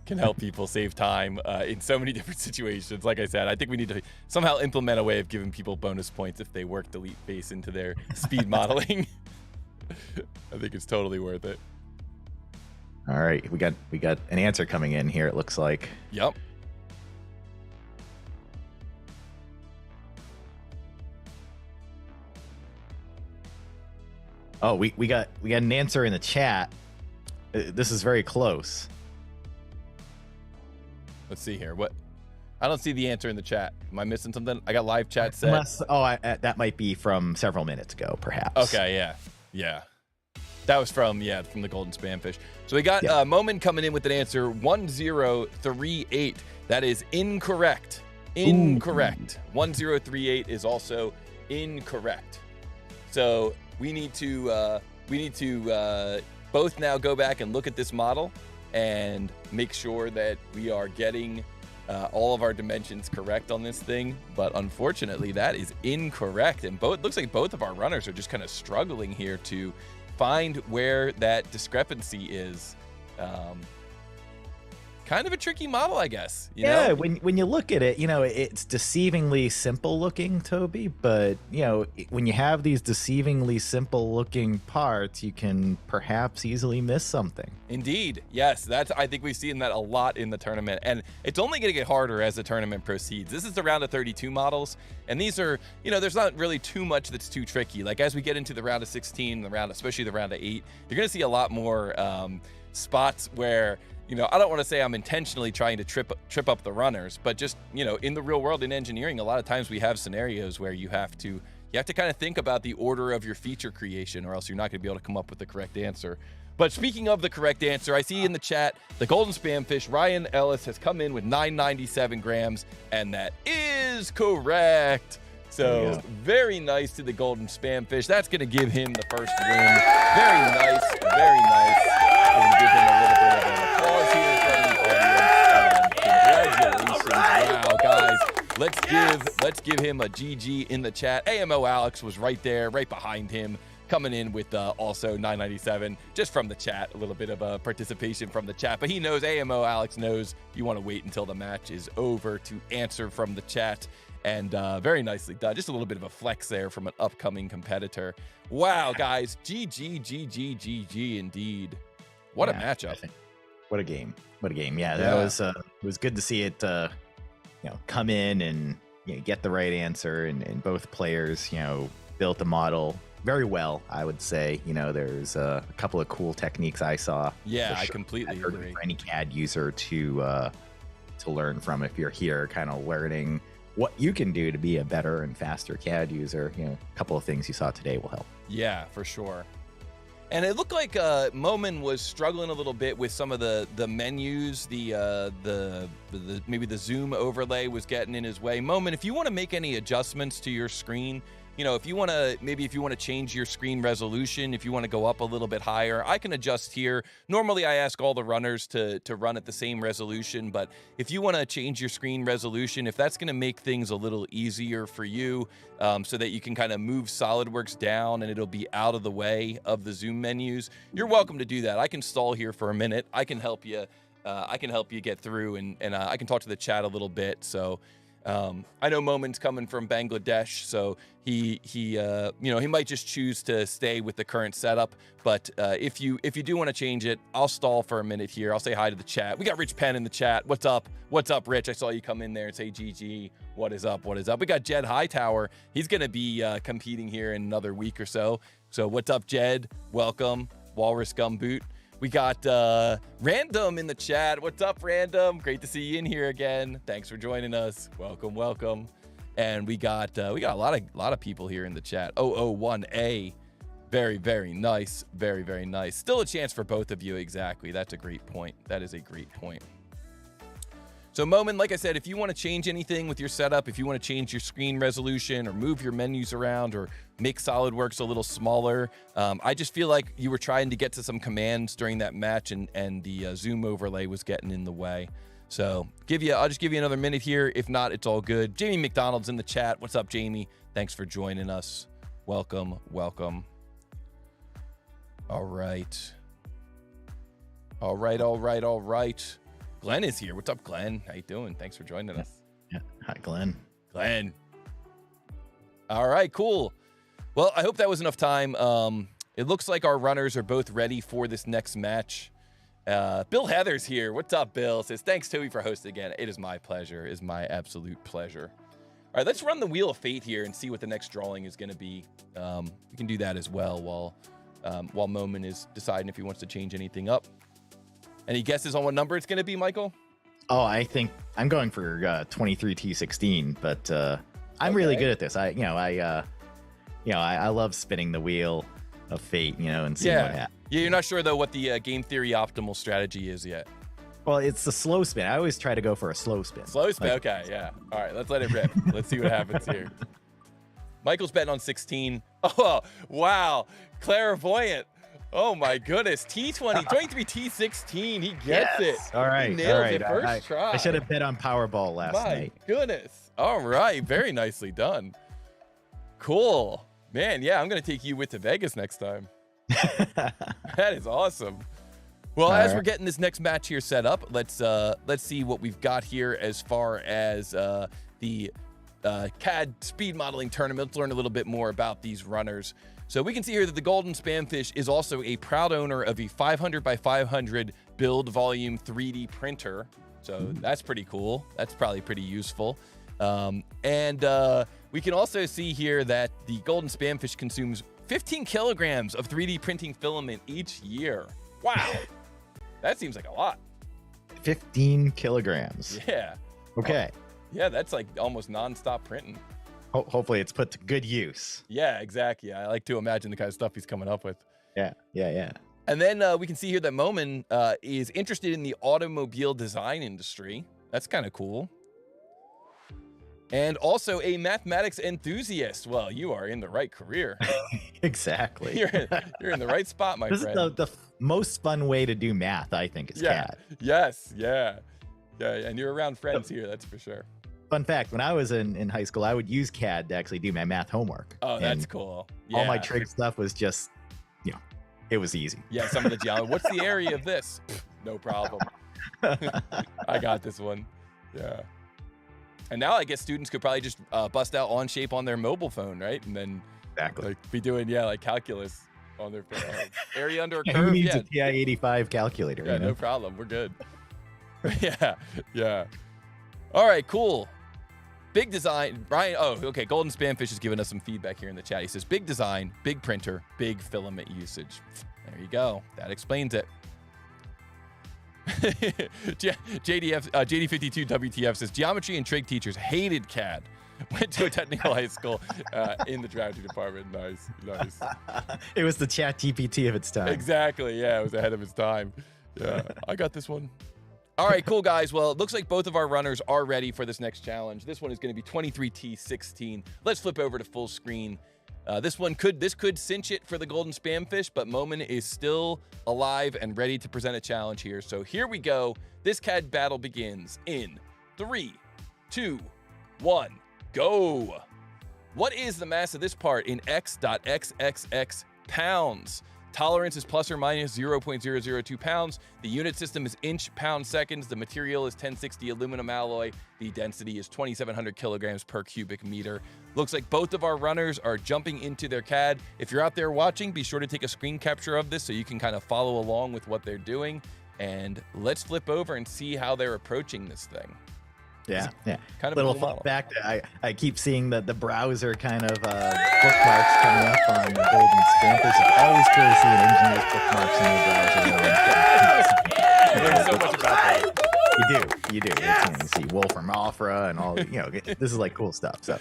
can help people save time in so many different situations. Like I said, I think we need to somehow implement a way of giving people bonus points if they work delete face into their speed modeling. I think it's totally worth it. All right, we got an answer coming in here, it looks like. Yep. Oh, we got an answer in the chat. This is very close. Let's see here. What? I don't see the answer in the chat. Am I missing something? I got live chat set. That might be from several minutes ago, perhaps. Okay, yeah. That was from the GoldenSpamfish. So we got Momin coming in with an answer 1038. That is incorrect. Incorrect. 1038 is also incorrect. So we need to both now go back and look at this model and make sure that we are getting all of our dimensions correct on this thing. But unfortunately, that is incorrect. And looks like both of our runners are just kind of struggling here to find where that discrepancy is. Kind of a tricky model, I guess. You know? When you look at it, you know, it's deceivingly simple looking, Toby, but you know, when you have these deceivingly simple looking parts, you can perhaps easily miss something. Indeed. Yes, I think we've seen that a lot in the tournament, and it's only going to get harder as the tournament proceeds. This is the round of 32 models, and these are, you know, there's not really too much that's too tricky. Like as we get into the round of 16, especially the round of 8, you're going to see a lot more spots where, you know, I don't want to say I'm intentionally trying to trip up the runners, but just, you know, in the real world in engineering, a lot of times we have scenarios where you have to kind of think about the order of your feature creation, or else you're not going to be able to come up with the correct answer. But speaking of the correct answer, I see in the chat the GoldenSpamfish Ryan Ellis has come in with 997 grams, and that is correct. So very nice to the GoldenSpamfish. That's going to give him the first win. Very nice, very nice. We're going to give him a little bit of an applause here from the audience. Congratulations. Wow, guys. Let's give him a GG in the chat. AMO Alex was right there, right behind him, coming in with also 997 just from the chat. A little bit of participation from the chat, but he knows, AMO Alex knows, you want to wait until the match is over to answer from the chat. And very nicely done. Just a little bit of a flex there from an upcoming competitor. Wow, guys. GG indeed. What a matchup. What a game. What a game. Yeah, that was it was good to see it you know, come in and, you know, get the right answer, and both players, you know, built the model very well, I would say. You know, there's a couple of cool techniques I saw. Yeah, I completely agree. For any CAD user to learn from, if you're here kind of learning what you can do to be a better and faster CAD user. You know, a couple of things you saw today will help. Yeah, for sure. And it looked like Momin was struggling a little bit with some of the menus. The maybe the zoom overlay was getting in his way. Momin, if you want to make any adjustments to your screen, if you want to change your screen resolution, if you want to go up a little bit higher, I can adjust here. Normally, I ask all the runners to run at the same resolution, but if you want to change your screen resolution, if that's going to make things a little easier for you, so that you can kind of move SolidWorks down and it'll be out of the way of the zoom menus, you're welcome to do that. I can stall here for a minute. I can help you. I can help you get through, and I can talk to the chat a little bit. So. I know Momin's coming from Bangladesh, so he might just choose to stay with the current setup. But if you do want to change it, I'll stall for a minute here. I'll say hi to the chat. We got Rich Penn in the chat. What's up? What's up, Rich? I saw you come in there and say GG. What is up? What is up? We got Jed Hightower. He's going to be competing here in another week or so. So what's up, Jed? Welcome, Walrus Gumboot. We got Random in the chat. What's up, Random? Great to see you in here again. Thanks for joining us. Welcome, welcome. And we got a lot of people here in the chat. 001A. Very, very nice. Very, very nice. Still a chance for both of you. Exactly. That's a great point. That is a great point. So Momin, like I said, if you want to change anything with your setup, if you want to change your screen resolution or move your menus around or make SolidWorks a little smaller, I just feel like you were trying to get to some commands during that match and the zoom overlay was getting in the way. So I'll just give you another minute here. If not, it's all good. Jamie McDonald's in the chat. What's up, Jamie? Thanks for joining us. Welcome, welcome. All right. All right, all right, all right. Glenn is here. What's up, Glenn? How you doing? Thanks for joining us. Yeah. Hi, Glenn. Glenn. All right, cool. Well, I hope that was enough time. It looks like our runners are both ready for this next match. Bill Heather's here. What's up, Bill? Says, thanks, Toby, for hosting again. It is my pleasure. It is my absolute pleasure. All right, let's run the Wheel of Fate here and see what the next drawing is going to be. We can do that as well while Momin is deciding if he wants to change anything up. Any guesses on what number it's going to be, Michael? Oh, I think I'm going for 23T16, but I'm really good at this. I love spinning the wheel of fate, and seeing what happens. Yeah, you're not sure though what the game theory optimal strategy is yet. Well, it's the slow spin. I always try to go for a slow spin. Slow spin, okay, yeah. All right, let's let it rip. Let's see what happens here. Michael's betting on 16. Oh, wow, clairvoyant. Oh my goodness, T20, 23T16, he gets it. All right, he nails it first try. I should have bet on Powerball last night. My goodness. All right, very nicely done. Cool. Man, yeah, I'm going to take you with to Vegas next time. That is awesome. Well, as we're getting this next match here set up, let's see what we've got here as far as the CAD speed modeling tournament. Let's learn a little bit more about these runners. So we can see here that the GoldenSpamfish is also a proud owner of a 500 by 500 build volume 3D printer. So that's pretty cool. That's probably pretty useful. And we can also see here that the GoldenSpamfish consumes 15 kilograms of 3D printing filament each year. Wow. That seems like a lot. 15 kilograms. Yeah. Okay. Yeah, that's like almost nonstop printing. Hopefully it's put to good use. Yeah, exactly. I like to imagine the kind of stuff he's coming up with. Yeah. And then we can see here that Momin is interested in the automobile design industry. That's kind of cool. And also a mathematics enthusiast. Well, you are in the right career. Exactly. You're in the right spot, my friend. This is the most fun way to do math, I think, is CAD. Yes, yeah. And you're around friends here, that's for sure. Fun fact, when I was in high school, I would use CAD to actually do my math homework. Oh, that's cool. Yeah. All my trig stuff was just, it was easy. Yeah, some of the geometry. What's the area of this? No problem. I got this one. Yeah. And now I guess students could probably just bust out Onshape on their mobile phone, right? And then be doing, calculus on their phone. Area under a curve. Who needs a TI-85 calculator? Yeah, no problem. We're good. Yeah. All right, cool. Big design. Brian, GoldenSpamfish is giving us some feedback here in the chat. He says, big design, big printer, big filament usage. There you go. That explains it. JD52 WTF says, geometry and trig teachers hated CAD. Went to a technical high school in the drafting department. Nice. It was the chat GPT of its time. Exactly. Yeah, it was ahead of its time. Yeah, I got this one. All right, cool, guys. Well, it looks like both of our runners are ready for this next challenge. This one is going to be 23T16. Let's flip over to full screen. This could cinch it for the golden spamfish, but Momin is still alive and ready to present a challenge here. So here we go. This CAD battle begins in 3, 2, 1, go. What is the mass of this part in x.xxx pounds? Tolerance is plus or minus 0.002 pounds. The unit system is inch, pound, seconds. The material is 1060 aluminum alloy. The density is 2,700 kilograms per cubic meter. Looks like both of our runners are jumping into their CAD. If you're out there watching, be sure to take a screen capture of this so you can kind of follow along with what they're doing. And let's flip over and see how they're approaching this thing. Yeah. Kind of little a cool fun model. fact. I keep seeing the browser kind of bookmarks coming up on the Golden Spamfish. It's always cool to see an engineer's bookmarks in the browser. There's so much about that. You do. It's, you see Wolfram Alpha and all. This is like cool stuff. So,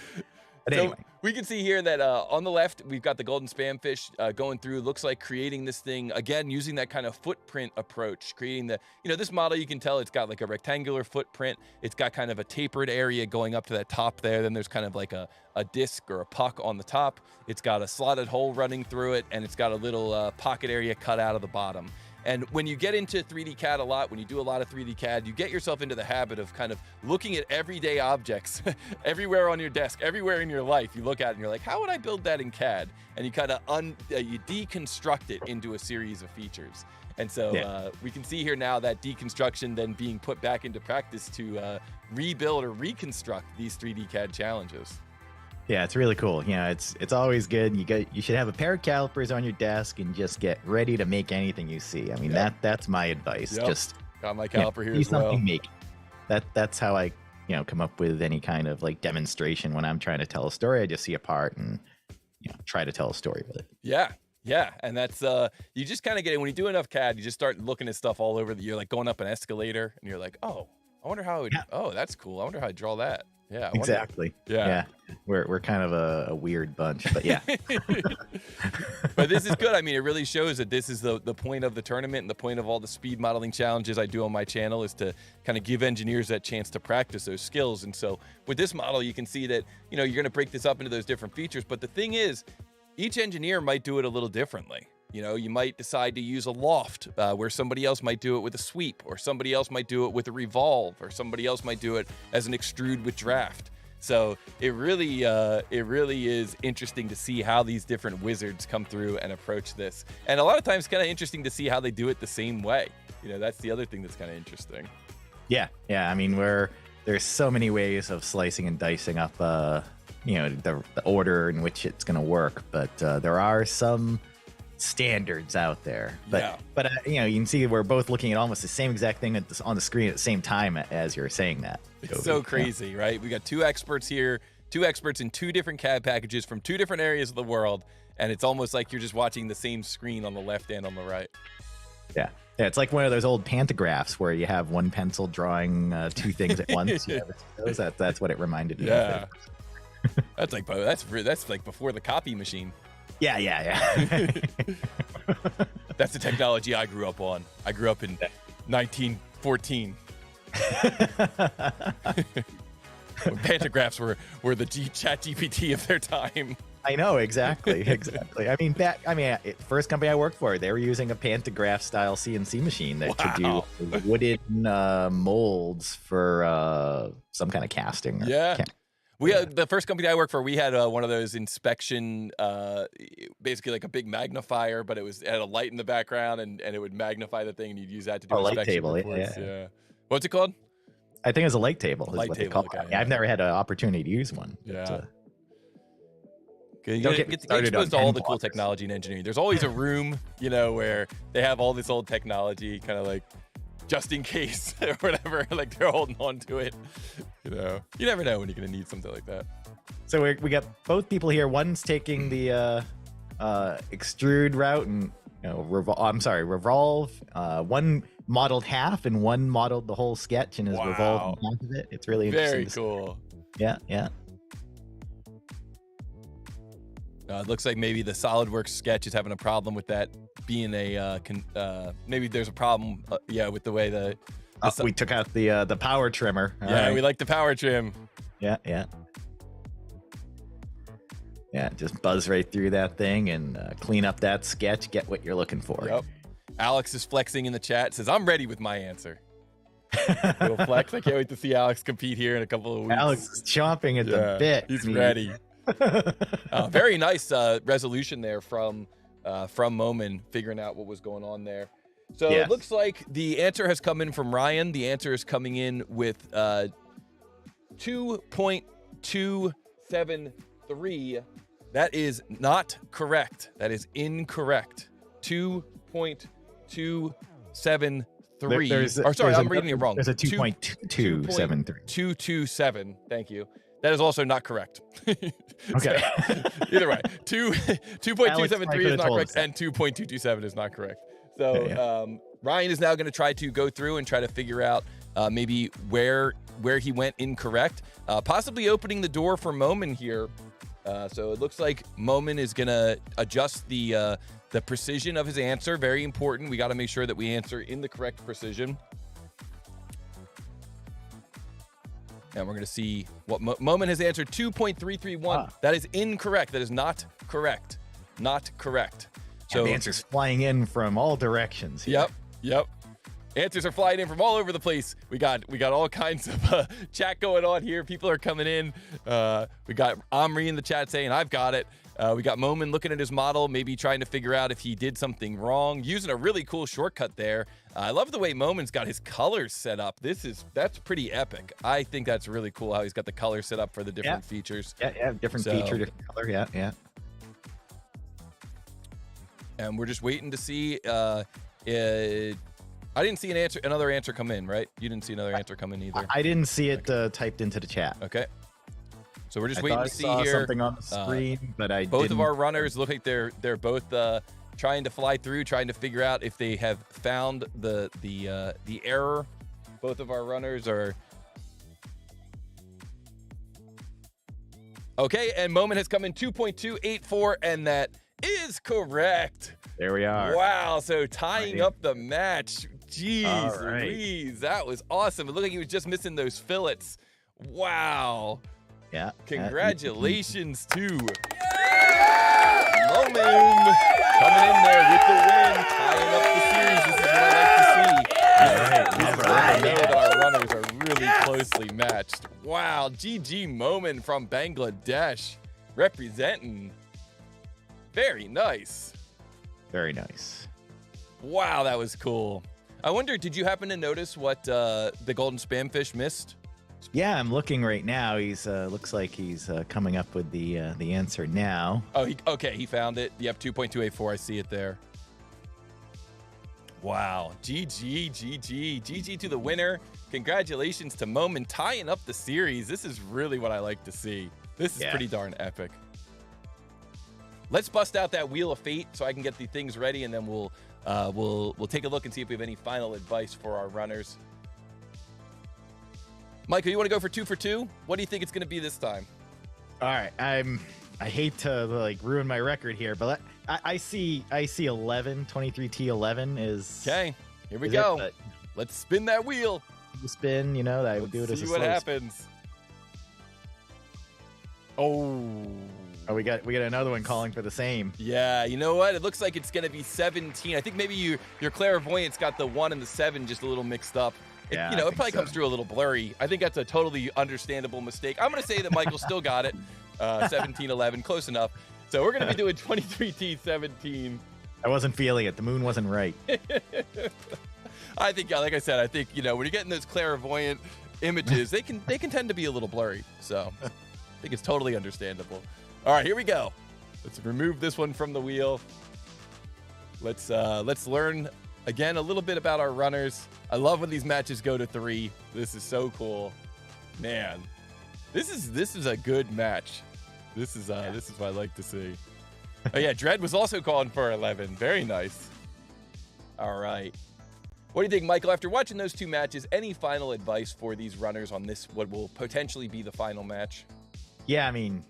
but anyway. We can see here that on the left, we've got the golden spamfish going through. Looks like creating this thing, again, using that kind of footprint approach. Creating the, this model, you can tell it's got like a rectangular footprint. It's got kind of a tapered area going up to that top there. Then there's kind of like a disc or a puck on the top. It's got a slotted hole running through it, and it's got a little pocket area cut out of the bottom. And when you get into 3D CAD a lot, when you do a lot of 3D CAD, you get yourself into the habit of kind of looking at everyday objects everywhere on your desk, everywhere in your life. You look at it and you're like, how would I build that in CAD? And you kind of you deconstruct it into a series of features. And so we can see here now that deconstruction then being put back into practice to rebuild or reconstruct these 3D CAD challenges. Yeah, it's really cool. It's always good. You should have a pair of calipers on your desk and just get ready to make anything you see. I mean, that's my advice. Yep. Just got my caliper here see as well. something, make it. That's how I come up with any kind of like demonstration when I'm trying to tell a story. I just see a part and try to tell a story with it. Yeah, and that's you just kind of get it when you do enough CAD. You just start looking at stuff all over you're like going up an escalator and you're like, oh, I wonder how oh, that's cool. I wonder how I draw that. Yeah, exactly. Yeah. We're kind of a weird bunch, but yeah. But this is good. I mean, it really shows that this is the point of the tournament, and the point of all the speed modeling challenges I do on my channel is to kind of give engineers that chance to practice those skills. And so with this model, you can see that, you're going to break this up into those different features. But the thing is, each engineer might do it a little differently. You might decide to use a loft where somebody else might do it with a sweep, or somebody else might do it with a revolve, or somebody else might do it as an extrude with draft. So it really is interesting to see how these different wizards come through and approach this. And a lot of times kind of interesting to see how they do it the same way. That's the other thing that's kind of interesting. Yeah. I mean, there's so many ways of slicing and dicing up, the order in which it's going to work. But there are some standards out there, but you can see we're both looking at almost the same exact thing on the screen at the same time as you're saying that. It's so crazy, right? We got two experts here, two experts in two different CAD packages from two different areas of the world, and it's almost like you're just watching the same screen on the left and on the right. Yeah, it's like one of those old pantographs where you have one pencil drawing two things at once. That's what it reminded me of. That's like before the copy machine. Yeah. That's the technology I grew up on. I grew up in 1914. When pantographs were the chat GPT of their time. I know, exactly. I mean, first company I worked for, they were using a pantograph style CNC machine that could do wooden molds for some kind of casting. We had the first company I worked for. We had one of those inspection, basically like a big magnifier, but it had a light in the background, and it would magnify the thing, and you'd use that to do inspection light table. reports. Yeah. What's it called? I think it's a light table. Is what they call it. Yeah. I've never had an opportunity to use one. Yeah. You get exposed to all the cool technology in engineering. There's always a room, where they have all this old technology, kind of like just in case or whatever, like they're holding on to it. You never know when you're going to need something like that. So we got both people here. One's taking the extrude route and revolve. One modeled half and one modeled the whole sketch and is revolved on top of it. It's really interesting. Very cool. Yeah. It looks like maybe the SolidWorks sketch is having a problem with that being a, maybe there's a problem, yeah, with the way we took out the power trimmer. All right. We like the power trim. Yeah. Just buzz right through that thing and clean up that sketch, get what you're looking for. Yep. Alex is flexing in the chat, says, I'm ready with my answer. Little flex. I can't wait to see Alex compete here in a couple of weeks. Alex is chomping at the bit. He's ready. Very nice resolution there from Momin, figuring out what was going on there. So It looks like the answer has come in from Ryan. The answer is coming in with 2.273. That is not correct. That is incorrect. 2.273. I'm reading it wrong. There's a 2.2273. 227. Thank you. That is also not correct. Okay. Either way, 2.273 is not correct, and 2.227 is not correct. So Ryan is now going to try to go through and try to figure out maybe where he went incorrect, possibly opening the door for Momin here. So it looks like Momin is going to adjust the precision of his answer. Very important. We got to make sure that we answer in the correct precision. And we're going to see what Momin has answered. 2.331. That is incorrect. That is not correct. Not correct. So the answer's flying in from all directions here. Yep. Answers are flying in from all over the place. We got all kinds of chat going on here. People are coming in. We got Omri in the chat saying, I've got it. We got Momin looking at his model, maybe trying to figure out if he did something wrong, using a really cool shortcut there. I love the way Momin's got his colors set up. That's pretty epic. I think that's really cool how he's got the colors set up for the different features. Yeah, different feature, different color. Yeah. And we're just waiting to see. I didn't see another answer come in, right? You didn't see another answer come in either. I didn't see it typed into the chat. Okay. So we're just waiting to see here. Something on the screen, but both of our runners look like they're both trying to fly through, trying to figure out if they have found the error. Both of our runners are okay, and Momin has come in 2.284, and that is correct. There we are. Wow, so tying up the match. Jeez Louise, that was awesome. It looked like he was just missing those fillets. Wow. Yeah. Congratulations to Momin coming in there with the win, tying up the series. This is what I like to see. I know that our runners are really closely matched. Wow, GG Momin from Bangladesh representing. Very nice. Very nice. Wow, that was cool. I wonder, did you happen to notice what the GoldenSpamfish missed? Yeah, I'm looking right now. He's looks like he's coming up with the answer now. Oh, he found it. Yep, 2.284. I see it there. Wow, GG to the winner. Congratulations to Momin tying up the series. This is really what I like to see. This is pretty darn epic. Let's bust out that Wheel of Fate so I can get the things ready, and then we'll take a look and see if we have any final advice for our runners. Michael, you want to go for 2 for 2? What do you think it's going to be this time? All right, I hate to ruin my record here, but I see 11, 23T11 is okay. Here we go. Let's spin that wheel. Spin, that would do it as a see what happens. Oh, we got another one calling for the same. Yeah, you know what? It looks like it's going to be 17. I think maybe your clairvoyance got the 1 and the 7 just a little mixed up. It probably comes through a little blurry. I think that's a totally understandable mistake. I'm going to say that Michael still got it. 17-11, close enough. So we're going to be doing 23T17. I wasn't feeling it. The moon wasn't right. I think, like I said, when you're getting those clairvoyant images, they can tend to be a little blurry. So I think it's totally understandable. All right, here we go. Let's remove this one from the wheel. Let's learn again a little bit about our runners. I love when these matches go to 3. This is so cool, man. This is a good match. This is what I like to see. Oh yeah, Dredd was also calling for 11. Very nice. All right. What do you think, Michael? After watching those 2 matches, any final advice for these runners on this, what will potentially be the final match? Yeah, I mean,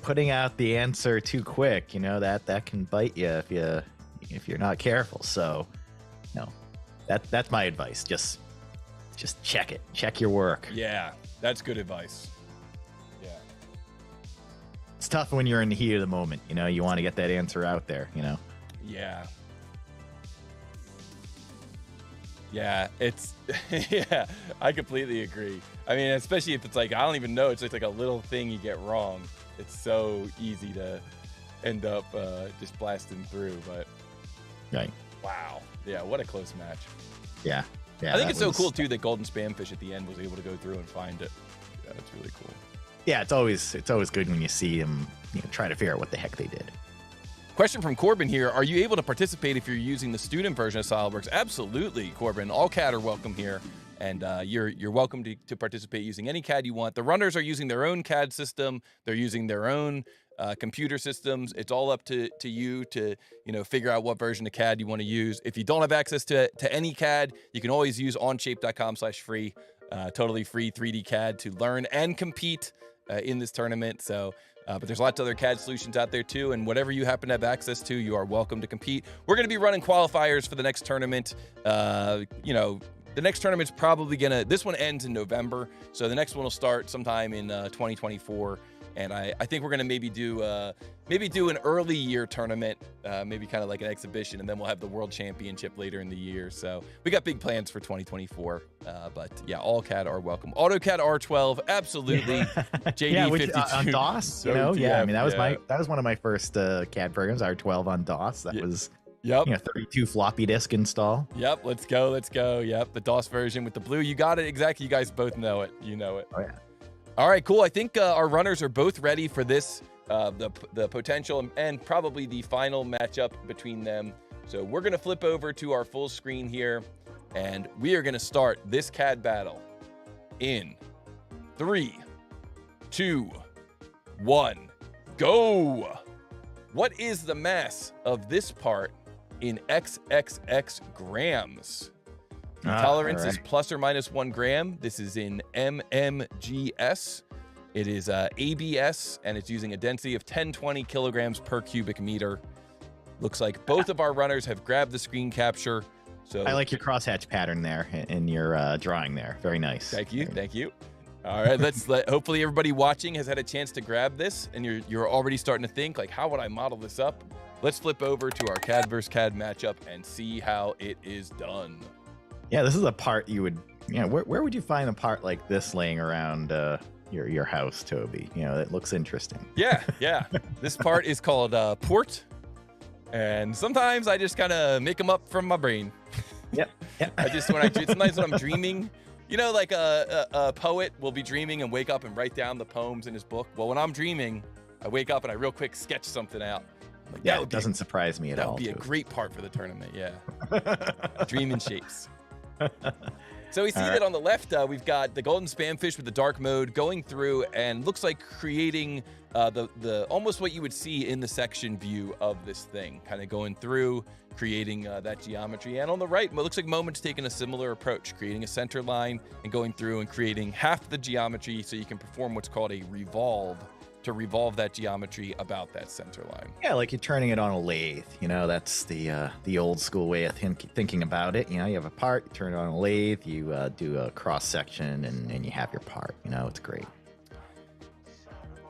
putting out the answer too quick, that can bite you if you're not careful. So, that's my advice. Just check it. Check your work. Yeah, that's good advice. Yeah. It's tough when you're in the heat of the moment. You want to get that answer out there. Yeah. Yeah, it's yeah, I completely agree. I mean, especially if it's like, I don't even know, it's just like a little thing you get wrong. It's so easy to end up just blasting through, but right. Wow. Yeah, what a close match. Yeah. I think it's so cool too that GoldenSpamfish at the end was able to go through and find it. Yeah, that's really cool. Yeah, it's always good when you see them try to figure out what the heck they did. Question from Corbin here. Are you able to participate if you're using the student version of SolidWorks? Absolutely, Corbin. All CAD are welcome here, and you're welcome to participate using any CAD you want. The runners are using their own CAD system. They're using their own computer systems. It's all up to you to figure out what version of CAD you want to use. If you don't have access to any CAD, you can always use onshape.com/free, totally free 3D CAD to learn and compete in this tournament. So. But there's lots of other CAD solutions out there too, and whatever you happen to have access to, you are welcome to compete. We're going to be running qualifiers for the next tournament. The next tournament's probably this one ends in November, so the next one will start sometime in 2024. And I think we're going to maybe do an early year tournament, maybe kind of like an exhibition, and then we'll have the World Championship later in the year. So we got big plans for 2024. But yeah, all CAD are welcome. AutoCAD R12, absolutely. JD52 on DOS. I mean that was one of my first CAD programs. R12 on DOS. That was. Yep. 32 floppy disk install. Yep. Let's go. Yep. The DOS version with the blue. You got it exactly. You guys both know it. You know it. Oh yeah. All right, cool. I think our runners are both ready for this, the potential and probably the final matchup between them. So we're going to flip over to our full screen here, and we are going to start this CAD battle in 3, 2, 1, go. What is the mass of this part in XXX grams? The tolerance is plus or minus 1 gram. This is in mmgs. It is ABS, and it's using a density of 1020 kilograms per cubic meter. Looks like both of our runners have grabbed the screen capture. So I like your crosshatch pattern there in your drawing there. Very nice. Thank you. All right, hopefully everybody watching has had a chance to grab this, and you're already starting to think, like, how would I model this up? Let's flip over to our CAD versus CAD matchup and see how it is done. Yeah, this is a part you would, where would you find a part like this laying around your house, Toby? It looks interesting. Yeah. This part is called port, and sometimes I just kind of make them up from my brain. Yep. Sometimes when I'm dreaming, like a poet will be dreaming and wake up and write down the poems in his book. Well, when I'm dreaming, I wake up and I real quick sketch something out. Like, yeah, it doesn't surprise me at all. That would be a great part for the tournament. Yeah, dreaming shapes. So we see that on the left, we've got the GoldenSpamfish with the dark mode going through and looks like creating the almost what you would see in the section view of this thing, kind of going through, creating that geometry. And on the right, it looks like Momin's taking a similar approach, creating a center line and going through and creating half the geometry so you can perform what's called a revolve, to revolve that geometry about that center line. Yeah, like you're turning it on a lathe. That's the old school way of thinking about it. You have a part, you turn it on a lathe, you do a cross section, and you have your part. It's great.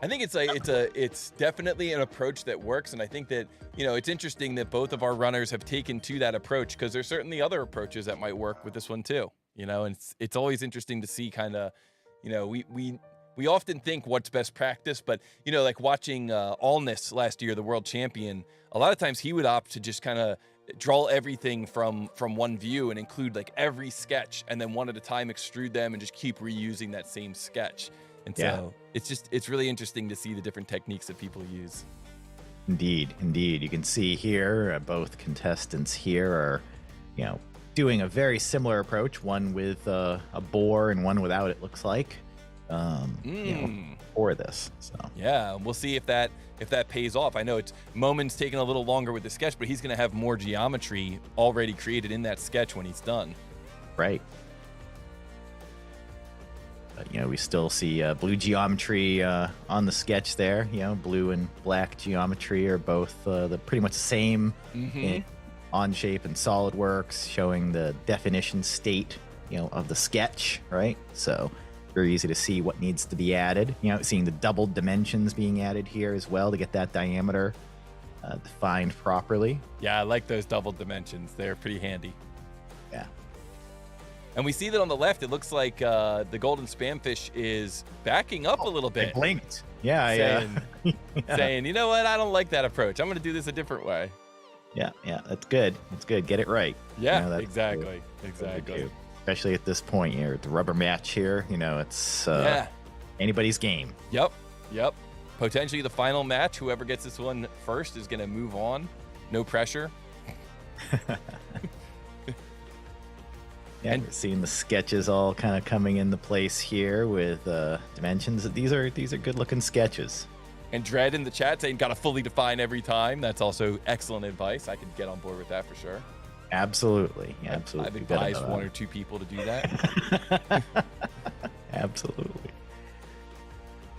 I think it's definitely an approach that works, and I think that it's interesting that both of our runners have taken to that approach, because there's certainly other approaches that might work with this one too. And it's always interesting to see kind of, we often think what's best practice, but, like watching Allness last year, the world champion, a lot of times he would opt to just kind of draw everything from one view and include like every sketch, and then one at a time extrude them and just keep reusing that same sketch. And so it's really interesting to see the different techniques that people use. Indeed. You can see here, both contestants here are, doing a very similar approach, one with a bore and one without, it looks like. For this. So yeah, we'll see if that pays off. I know Momin's taking a little longer with the sketch, but he's going to have more geometry already created in that sketch when he's done. Right. we still see blue geometry on the sketch there. Blue and black geometry are both pretty much the same in Onshape and SolidWorks, showing the definition state, of the sketch, right? So very easy to see what needs to be added. Seeing the double dimensions being added here as well to get that diameter defined properly. Yeah, I like those double dimensions. They're pretty handy. Yeah. And we see that on the left, it looks like the GoldenSpamfish is backing up a little bit. I blinked. Yeah, saying, you know what? I don't like that approach. I'm going to do this a different way. Yeah, that's good. It's good. Get it right. Yeah, exactly. Especially at this point, the rubber match here. It's anybody's game. Yep. Potentially the final match. Whoever gets this one first is going to move on. No pressure. And seeing the sketches all kind of coming into place here with dimensions. These are good looking sketches. And Dread in the chat saying got to fully define every time. That's also excellent advice. I could get on board with that for sure. Absolutely. I've advised one or two people to do that. Absolutely.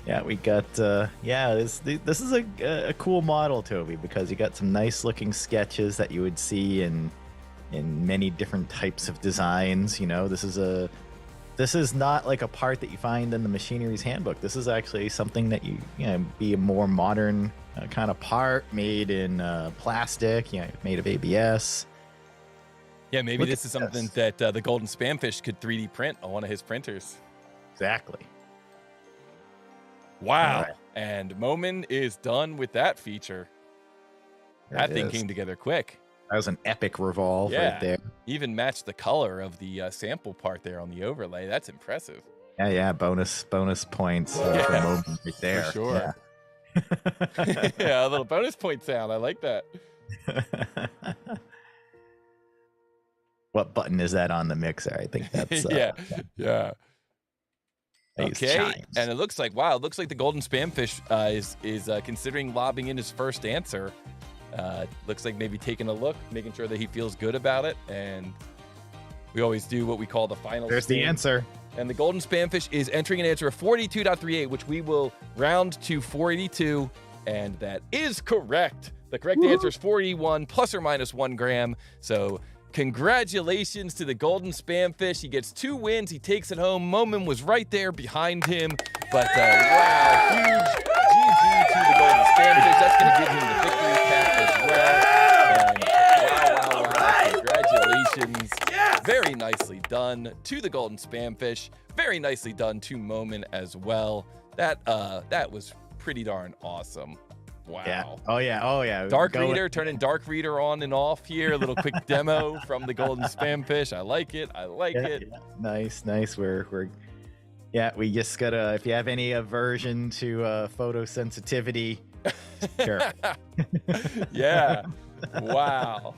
Yeah, we got this is a cool model, Toby, because you got some nice looking sketches that you would see in many different types of designs. This is not like a part that you find in the machinery's handbook. This is actually something that be a more modern kind of part made in plastic, made of ABS. Yeah, maybe this is something that the GoldenSpamfish could 3D print on one of his printers. Exactly. Wow. Right. And Momin is done with that feature. That thing came together quick. That was an epic revolve right there. Even matched the color of the sample part there on the overlay. That's impressive. Yeah. Bonus points for Momin right there. For sure. Yeah, a little bonus point sound. I like that. What button is that on the mixer? I think that's yeah. Okay, and it looks like the GoldenSpamfish is considering lobbing in his first answer. Looks like maybe taking a look, making sure that he feels good about it, and we always do what we call the final. There's the answer. And the GoldenSpamfish is entering an answer of 42.38, which we will round to 482, and that is correct. The correct answer is 41 plus or minus 1 gram. So congratulations to the GoldenSpamfish. He gets 2 wins. He takes it home. Momin was right there behind him. But wow, huge GG to the GoldenSpamfish. That's going to give him the victory cap as well. And wow. Congratulations. Very nicely done to the GoldenSpamfish. Very nicely done to Momin as well. That was pretty darn awesome. Wow. Yeah. Oh yeah. Dark Reader, turning Dark Reader on and off here. A little quick demo from the GoldenSpamfish. I like it. Yeah. Nice. We just gotta, if you have any aversion to photosensitivity, careful. Yeah. Wow.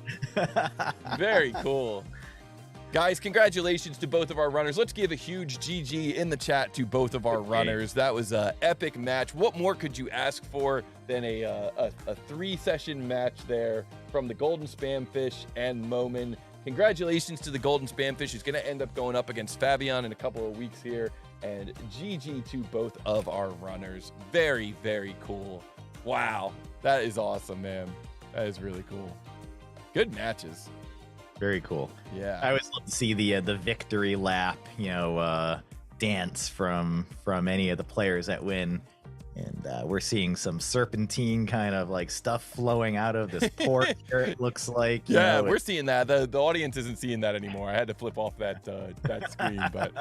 Very cool. Guys, congratulations to both of our runners. Let's give a huge GG in the chat to both of our runners. That was an epic match. What more could you ask for than a 3-session match there from the GoldenSpamfish and Momin? Congratulations to the GoldenSpamfish, who's going to end up going up against Fabian in a couple of weeks here. And GG to both of our runners. Very, very cool. Wow. That is awesome, man. That is really cool. Good matches. Very cool. Yeah. I always love to see the victory lap, dance from any of the players that win. And we're seeing some serpentine kind of like stuff flowing out of this port here, it looks like. We're seeing that. The audience isn't seeing that anymore. I had to flip off that screen. But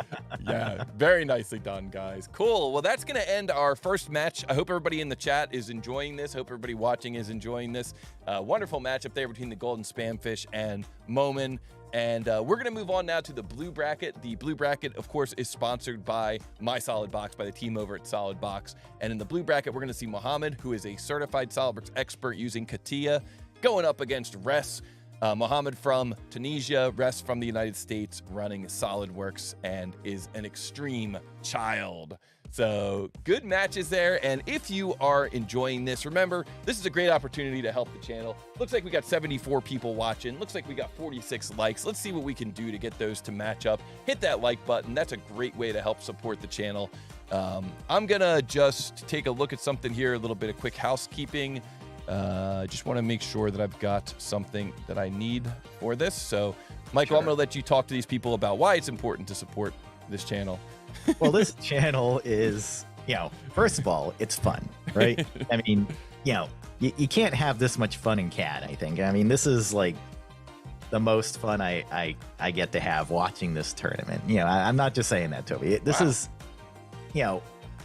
yeah, very nicely done, guys. Cool. Well, that's going to end our first match. I hope everybody in the chat is enjoying this. Hope everybody watching is enjoying this. Wonderful matchup there between the GoldenSpamfish and Momin. And we're going to move on now to the blue bracket. The blue bracket, of course, is sponsored by my SolidBox, by the team over at SolidBox. And in the blue bracket, we're going to see Mohamed, who is a certified SolidWorks expert using Catia, going up against Res. Mohamed from Tunisia, Res from the United States, running SolidWorks, and is an extreme child. So good matches there. And if you are enjoying this, remember, this is a great opportunity to help the channel. Looks like we got 74 people watching. Looks like we got 46 likes. Let's see what we can do to get those to match up. Hit that like button. That's a great way to help support the channel. I'm gonna just take a look at something here, a little bit of quick housekeeping. Just want to make sure that I've got something that I need for this. So, Michael, Sure. I'm gonna let you talk to these people about why it's important to support this channel. Well, this channel is, first of all, it's fun, right? I mean, you can't have this much fun in CAD, I think. I mean, this is like the most fun I get to have watching this tournament. I'm not just saying that, Toby. This is,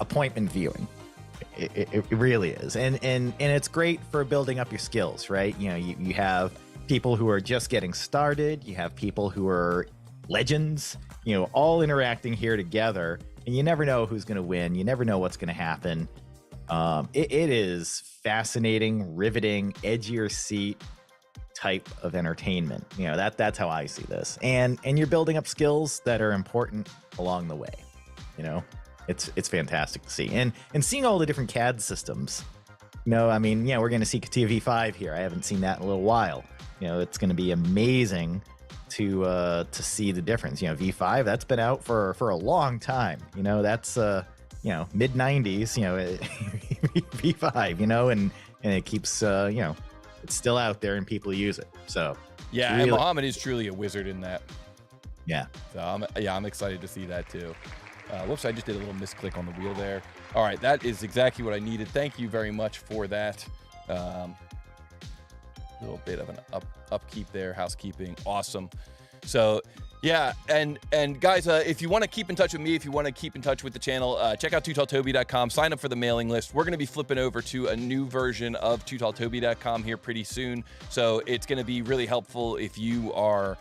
appointment viewing. It really is. And it's great for building up your skills, right? You have people who are just getting started. You have people who are legends, all interacting here together, and you never know who's going to win. You never know what's going to happen. It is fascinating, riveting, edge of your seat type of entertainment. That's how I see this. And you're building up skills that are important along the way. It's fantastic to see. And seeing all the different CAD systems. I mean, we're going to see Catia V5 here. I haven't seen that in a little while. It's going to be amazing to see the difference. V5, that's been out for a long time. That's mid 90s. V5. And it keeps it's still out there and people use it. So yeah, really, and Mohamed is truly a wizard in that. Yeah. So I'm excited to see that too. Whoops, I just did a little misclick on the wheel there. All right, that is exactly what I needed. Thank you very much for that. A little bit of an upkeep there, housekeeping. Awesome. So yeah, and guys, if you want to keep in touch with me, if you want to keep in touch with the channel, check out TooTallToby.com, sign up for the mailing list. We're going to be flipping over to a new version of TooTallToby.com here pretty soon. So it's going to be really helpful if you are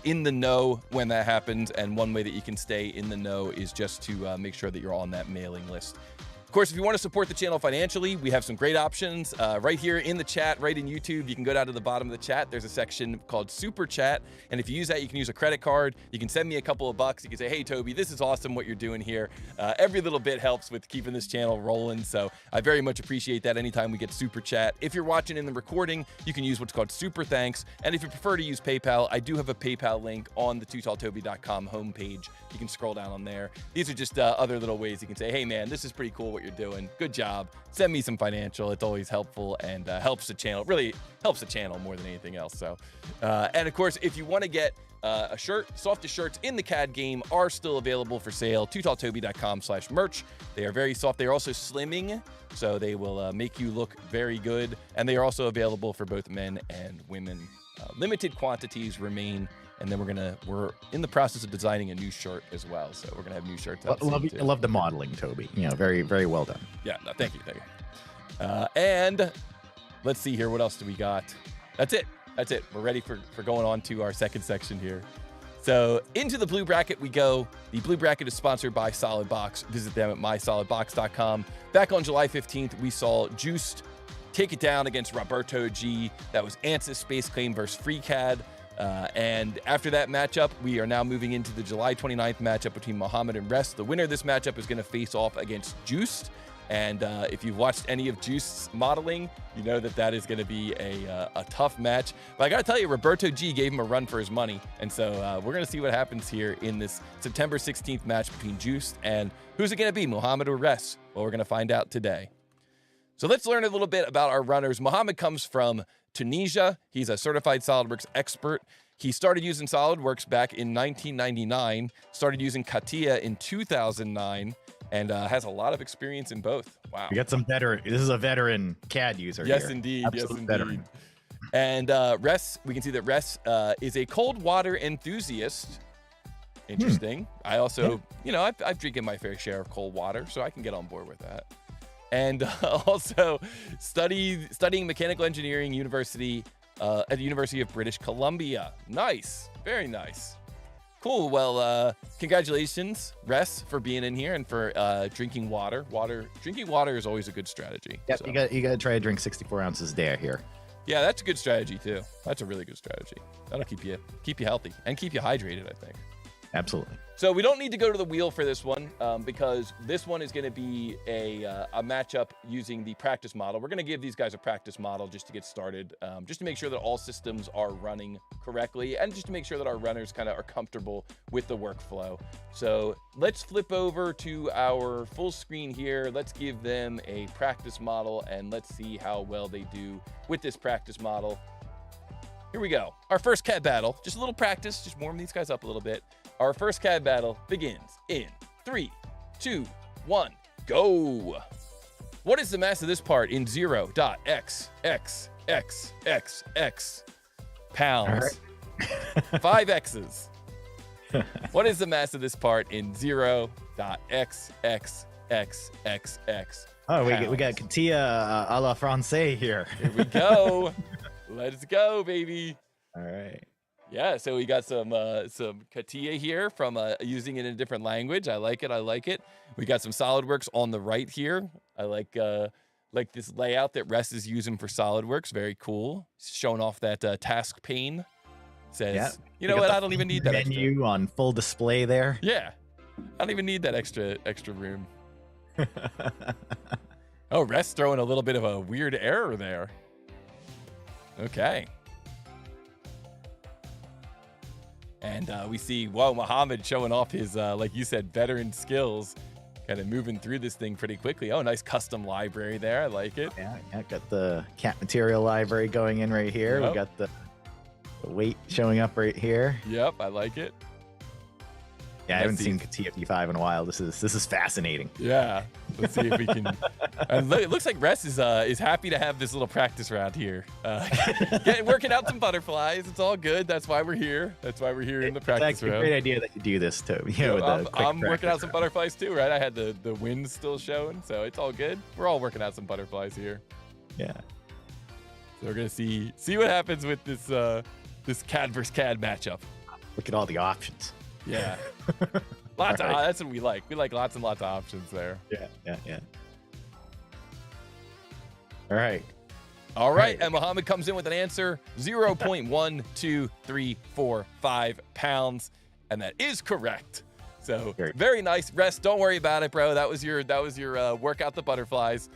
in the know when that happens. And one way that you can stay in the know is just to make sure that you're on that mailing list. Of course, if you want to support the channel financially, we have some great options right here in the chat, right in YouTube. You can go down to the bottom of the chat. There's a section called Super Chat. And if you use that, you can use a credit card. You can send me a couple of bucks. You can say, hey, Toby, this is awesome what you're doing here. Every little bit helps with keeping this channel rolling. So I very much appreciate that anytime we get Super Chat. If you're watching in the recording, you can use what's called Super Thanks. And if you prefer to use PayPal, I do have a PayPal link on the TooTallToby.com homepage. You can scroll down on there. These are just other little ways you can say, hey, man, this is pretty cool what you're doing. Good job. Send me some financial. It's always helpful and helps the channel. Really helps the channel more than anything else. So, and of course, if you want to get a shirt, softest shirts in the CAD game are still available for sale. TooTallToby.com/merch. They are very soft. They are also slimming, so they will make you look very good. And they are also available for both men and women. Limited quantities remain. And then we're in the process of designing a new shirt as well. So we're gonna have new shirts out soon too. I love the modeling, Toby. Very, very well done. Yeah, no, thank you. And let's see here. What else do we got? That's it. We're ready for going on to our second section here. So into the blue bracket we go. The blue bracket is sponsored by SolidBox. Visit them at mysolidbox.com. Back on July 15th, we saw Juiced take it down against Roberto G. That was Ansys Space Claim versus FreeCAD. And after that matchup, we are now moving into the July 29th matchup between Mohamed and Rest. The winner of this matchup is going to face off against Juiced. And if you've watched any of Juiced's modeling, you know that is going to be a tough match. But I got to tell you, Roberto G gave him a run for his money. And so we're going to see what happens here in this September 16th match between Juiced. And who's it going to be, Mohamed or Rest? Well, we're going to find out today. So let's learn a little bit about our runners. Mohamed comes from Tunisia. He's a certified SolidWorks expert. He started using SolidWorks back in 1999, started using Catia in 2009, and has a lot of experience in both. Wow. We got some veteran. This is a veteran CAD user. Yes, here. indeed. Absolute yes, indeed. Veteran. And Res, we can see that Res is a cold water enthusiast. Interesting. I also, I've drinking my fair share of cold water, so I can get on board with that. And also studying mechanical engineering university at the University of British Columbia. Nice. Very nice. Cool. Well, congratulations, Res, for being in here and for drinking water. Drinking water is always a good strategy. Yep, so. you got to try to drink 64 ounces a day here. Yeah, that's a good strategy too. That's a really good strategy. That'll keep you healthy and keep you hydrated, I think. Absolutely. So we don't need to go to the wheel for this one because this one is going to be a matchup using the practice model. We're going to give these guys a practice model just to get started, just to make sure that all systems are running correctly and just to make sure that our runners kind of are comfortable with the workflow. So let's flip over to our full screen here. Let's give them a practice model and let's see how well they do with this practice model. Here we go. Our first CAD battle, just a little practice, just warm these guys up a little bit. Our first CAD battle begins in 3, 2, 1, go. What is the mass of this part in 0.xxxxx pounds? Right. 5 X's. What is the mass of this part in 0.xxxxx? Oh, we got Catia a la Francais here. Here we go. Let's go, baby. All right. Yeah, so we got some Catia here from using it in a different language. I like it. I like it. We got some SolidWorks on the right here. I like this layout that Rest is using for SolidWorks. Very cool. Showing off that task pane. Says, you know what? I don't even need that menu extra. On full display there. Yeah, I don't even need that extra room. Oh, Rest throwing a little bit of a weird error there. Okay. And we see, Mohamed showing off his, like you said, veteran skills, kind of moving through this thing pretty quickly. Oh, nice custom library there. I like it. Yeah, got the cat material library going in right here. Yep. We got the weight showing up right here. Yep, I like it. Yeah, I haven't seen Catia P5 in a while. This is fascinating. Yeah, let's see if we can. And it looks like Rest is happy to have this little practice round here. Working out some butterflies. It's all good. That's why we're here. That's why we're here in the practice round. It's a great idea that you do this, Toby. I'm working out some butterflies too, right? I had the winds still showing, so it's all good. We're all working out some butterflies here. Yeah. So we're gonna see what happens with this this CAD versus CAD matchup. Look at all the options. Yeah. Lots of that's what we like. We like lots and lots of options there. Yeah. All right. And Mohamed comes in with an answer 0.12345 pounds, and that is correct. So very nice. Rest, don't worry about it, bro. That was your workout the butterflies.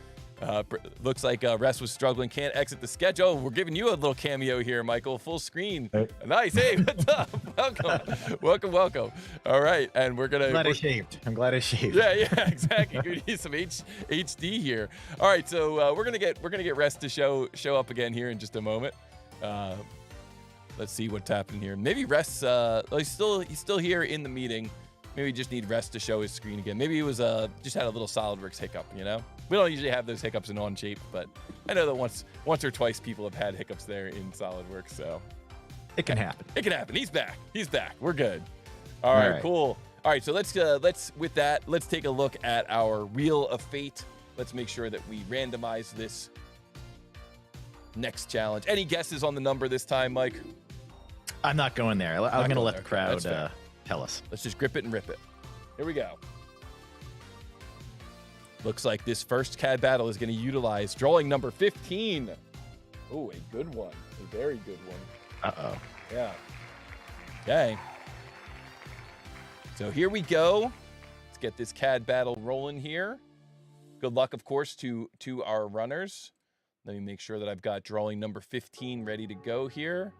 Looks like Rest was struggling, can't exit the sketch. Oh, we're giving you a little cameo here, Michael. Full screen. Hey. Nice. Hey, what's up? Welcome. All right, and we're gonna. I'm glad I shaved. Yeah, exactly. We need some HD here. All right, so we're gonna get Rest to show up again here in just a moment. Let's see what's happening here. Maybe Rest. He's still here in the meeting. Maybe we just need Rest to show his screen again. Maybe it was just had a little SolidWorks hiccup, you know? We don't usually have those hiccups in Onshape, but I know that once or twice people have had hiccups there in SolidWorks, so. It can happen. It can happen. He's back. We're good. All right, cool. All right, so let's take a look at our Wheel of Fate. Let's make sure that we randomize this next challenge. Any guesses on the number this time, Mike? I'm not going there. I'm going to let the crowd tell us. Let's just grip it and rip it. Here we go. Looks like this first CAD battle is going to utilize drawing number 15. Oh, a good one. A very good one. Uh-oh. Yeah. Okay. So here we go. Let's get this CAD battle rolling here. Good luck, of course, to our runners. Let me make sure that I've got drawing number 15 ready to go here.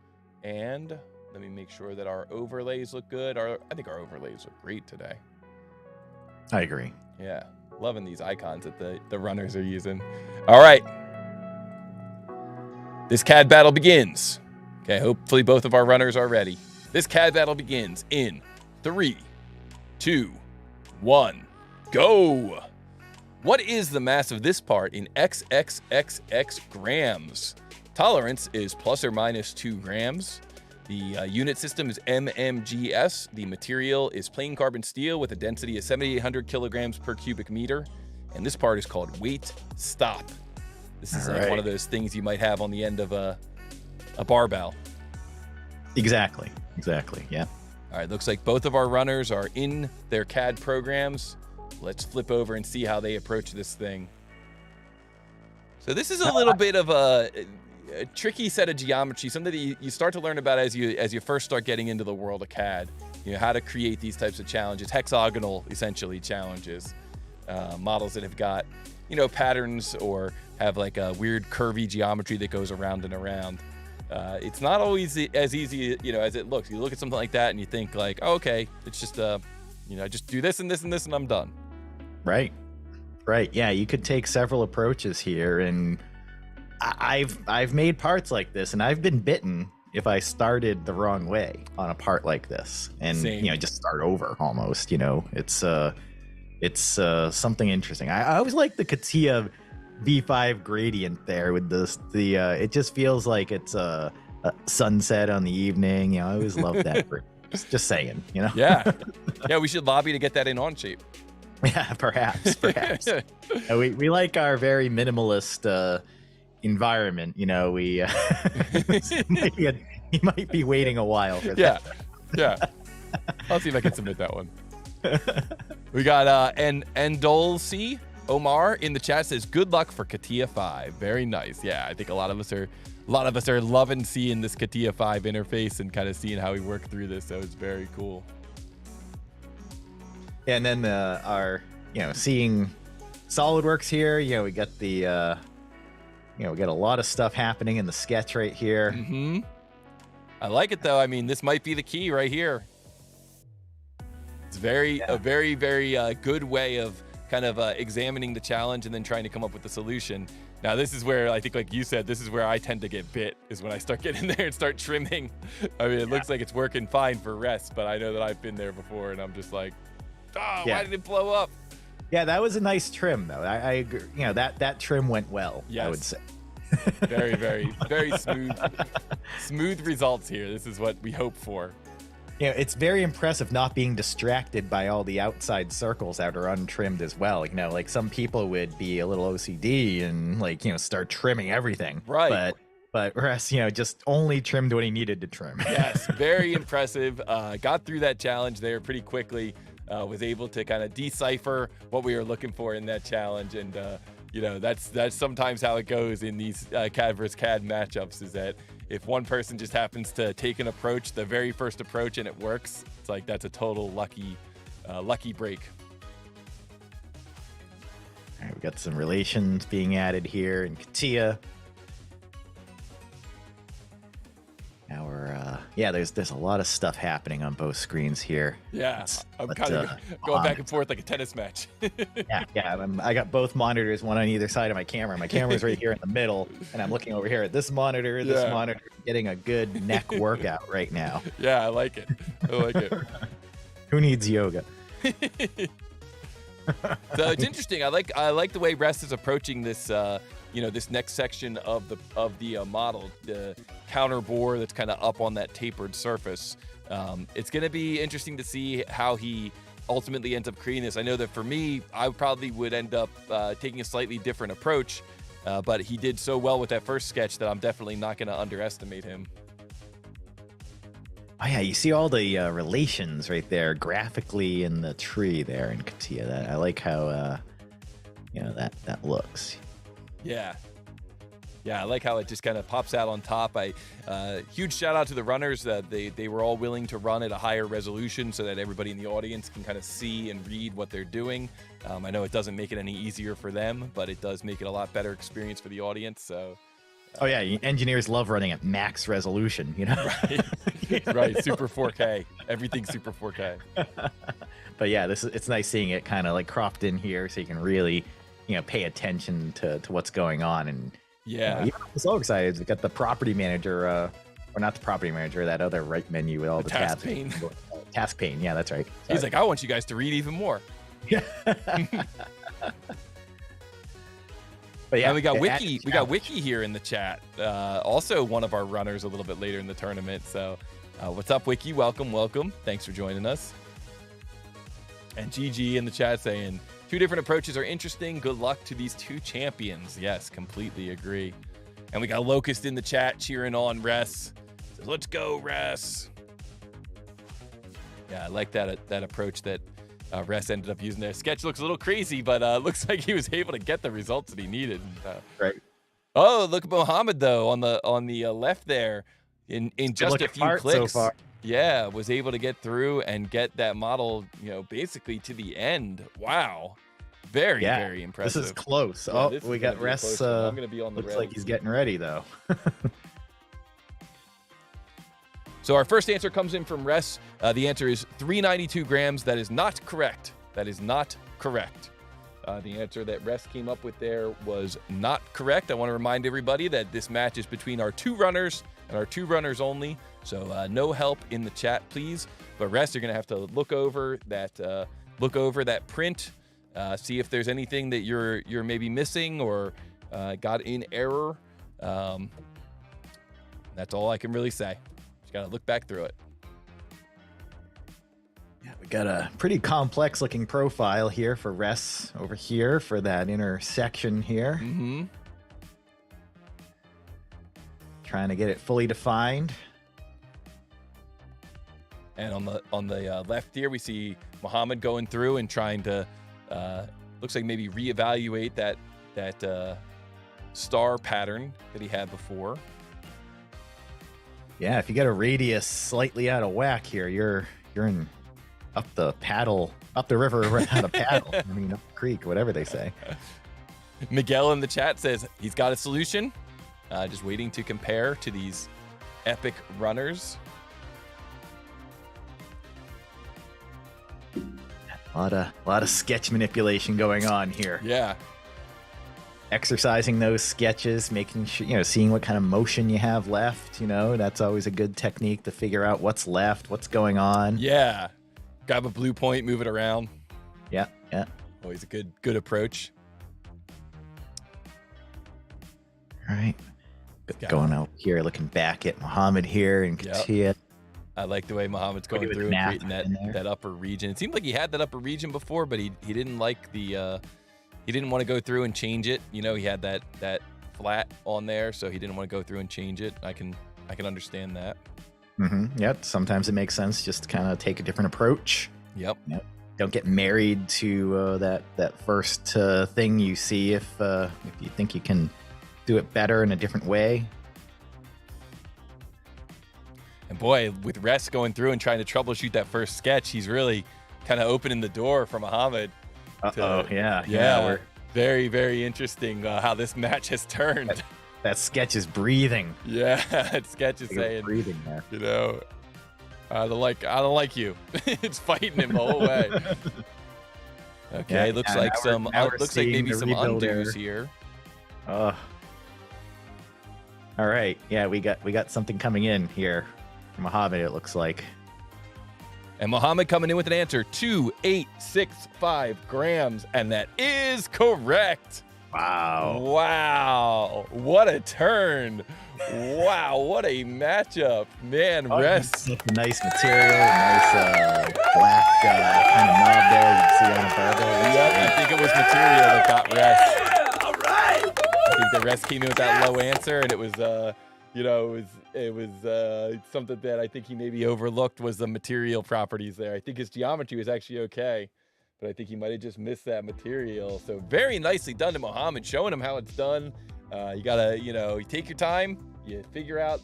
And let me make sure that our overlays look good. I think our overlays look great today. I agree. Yeah. Loving these icons that the runners are using. All right. This CAD battle begins. Okay, hopefully both of our runners are ready. This CAD battle begins in 3, 2, 1, go. What is the mass of this part in XXXX grams? Tolerance is plus or minus 2 grams. The unit system is MMGS. The material is plain carbon steel with a density of 7,800 kilograms per cubic meter. And this part is called weight stop. This is like one of those things you might have on the end of a barbell. Exactly. Yeah. All right, looks like both of our runners are in their CAD programs. Let's flip over and see how they approach this thing. So this is a little bit of a tricky set of geometry, something that you start to learn about as you first start getting into the world of CAD. how to create these types of challenges, hexagonal essentially challenges, models that have got, patterns or have like a weird curvy geometry that goes around and around. It's not always as easy, as it looks. You look at something like that and you think like, oh, okay, it's just, just do this and this and this and I'm done. Right. Yeah, you could take several approaches here, and I've made parts like this, and I've been bitten if I started the wrong way on a part like this, and Same. just start over almost. It's something interesting. I always like the Catia V5 gradient there with this. It just feels like it's a sunset on the evening. I always love that. Just saying. Yeah. We should lobby to get that in Onshape. Yeah, perhaps. We like our very minimalist environment. We he might be waiting a while for that. Yeah. I'll see if I can submit that one. We got Endolci Omar in the chat says, good luck for Catia 5. Very nice. Yeah, I think a lot of us are loving seeing this Catia 5 interface and kind of seeing how we work through this. So it's very cool. And then our seeing SolidWorks here, we got the we got a lot of stuff happening in the sketch right here. Mm-hmm. I like it though. I mean, this might be the key right here. It's a very, very good way of kind of examining the challenge and then trying to come up with the solution. Now, this is where I think, like you said, this is where I tend to get bit, is when I start getting in there and start trimming. I mean, it looks like it's working fine for rest, but I know that I've been there before, and I'm just like, why did it blow up? Yeah, that was a nice trim, though. I agree. That trim went well, yes. I would say. Very, very, very smooth results here. This is what we hope for. It's very impressive not being distracted by all the outside circles that are untrimmed as well. Like some people would be a little OCD and start trimming everything. Right. But Russ, just only trimmed what he needed to trim. Yes, very impressive. Got through that challenge there pretty quickly. Was able to kind of decipher what we were looking for in that challenge. And, that's sometimes how it goes in these CAD versus CAD matchups, is that if one person just happens to take an approach, the very first approach, and it works, it's like that's a total lucky break. All right, we got some relations being added here in Catia. Now there's a lot of stuff happening on both screens here. Yeah, I'm kind of going back and forth like a tennis match. yeah. I got both monitors, one on either side of my camera. My camera's right here in the middle, and I'm looking over here at this monitor, getting a good neck workout right now. Yeah, I like it. Who needs yoga? So it's interesting. I like the way Rest is approaching this. This next section of the model, the counter bore that's kind of up on that tapered surface. It's going to be interesting to see how he ultimately ends up creating this. I know that for me, I probably would end up taking a slightly different approach, but he did so well with that first sketch that I'm definitely not going to underestimate him. Oh yeah, you see all the relations right there graphically in the tree there in Catia. I like how that looks. Yeah, I like how it just kind of pops out on top. Huge shout out to the runners that they were all willing to run at a higher resolution so that everybody in the audience can kind of see and read what they're doing. I know it doesn't make it any easier for them, but it does make it a lot better experience for the audience. So. Oh yeah, engineers love running at max resolution, Right, super 4K, everything super 4K. But yeah, it's nice seeing it kind of like cropped in here, so you can really, pay attention to what's going on. And I'm so excited. We got the property manager, or not the property manager, that other right menu with all the task tabs. pane. Task pane, yeah, that's right. Sorry. He's like, I want you guys to read even more. Yeah. But yeah, and we got Wiki here in the chat. Also one of our runners a little bit later in the tournament. So what's up, Wiki? Welcome. Thanks for joining us. And GG in the chat saying, 2 different approaches are interesting. Good luck to these 2 champions. Yes, completely agree. And we got Locust in the chat cheering on Res. Says, let's go, Res. Yeah, I like that approach that Res ended up using there. Sketch looks a little crazy, but looks like he was able to get the results that he needed. Right. Oh, look at Mohamed though on the left there. in just a few clicks. So far. Yeah, was able to get through and get that model, you know, basically to the end. Wow. Very, very impressive. This is close. Yeah, oh, we got Rest. I'm going to be on the looks like he's getting ready, though. So our first answer comes in from Rest. The answer is 392 grams. That is not correct. That is not correct. The answer that Rest came up with there was not correct. I want to remind everybody that this match is between our 2 runners and our 2 runners only. So no help in the chat, please. But Rest, you're going to have to look over that print, see if there's anything that you're maybe missing or got in error. That's all I can really say. Just got to look back through it. Yeah, we got a pretty complex looking profile here for Rest over here for that intersection here. Mm-hmm. Trying to get it fully defined. And on the left here, we see Mohamed going through and trying to, looks like maybe reevaluate that star pattern that he had before. Yeah, if you get a radius slightly out of whack here, you're in up the river out of paddle. I mean, up the creek, whatever they say. Miguel in the chat says he's got a solution. Just waiting to compare to these epic runners. A lot of sketch manipulation going on here. Yeah. Exercising those sketches, making sure, seeing what kind of motion you have left, that's always a good technique to figure out what's left, what's going on. Yeah. Grab a blue point, move it around. Yeah. Always a good approach. All right. Going out here, looking back at Mohamed here and Catia. Yep. I like the way Mohamed's going through and creating that upper region. It seemed like he had that upper region before, but he didn't like the he didn't want to go through and change it. He had that flat on there, so he didn't want to go through and change it. I can understand that. Mm-hmm. Yep. Sometimes it makes sense just to kind of take a different approach. Yep. Don't get married to that first thing you see if you think you can do it better in a different way. And boy, with Rest going through and trying to troubleshoot that first sketch, he's really kind of opening the door for Mohamed. Yeah. We're very, very interesting how this match has turned. That sketch is breathing. Yeah, that sketch is saying, breathing there. I don't like you. It's fighting him the whole way. Okay, looks like maybe some undos here. All right, yeah, we got something coming in here from Mohamed, it looks like. And Mohamed coming in with an answer, 2,865 grams, and that is correct. Wow. What a turn. Wow, what a matchup. Man, Rest. Such a nice material, nice black kind of knob there you can see on a barbell. Yep, I think it was material that got Rest. Yeah, all right. I think the Rest came in with that low answer, and it was it was something that I think he maybe overlooked was the material properties there. I think his geometry was actually okay, but I think he might have just missed that material. So very nicely done to Mohamed, showing him how it's done. You gotta, you take your time, you figure out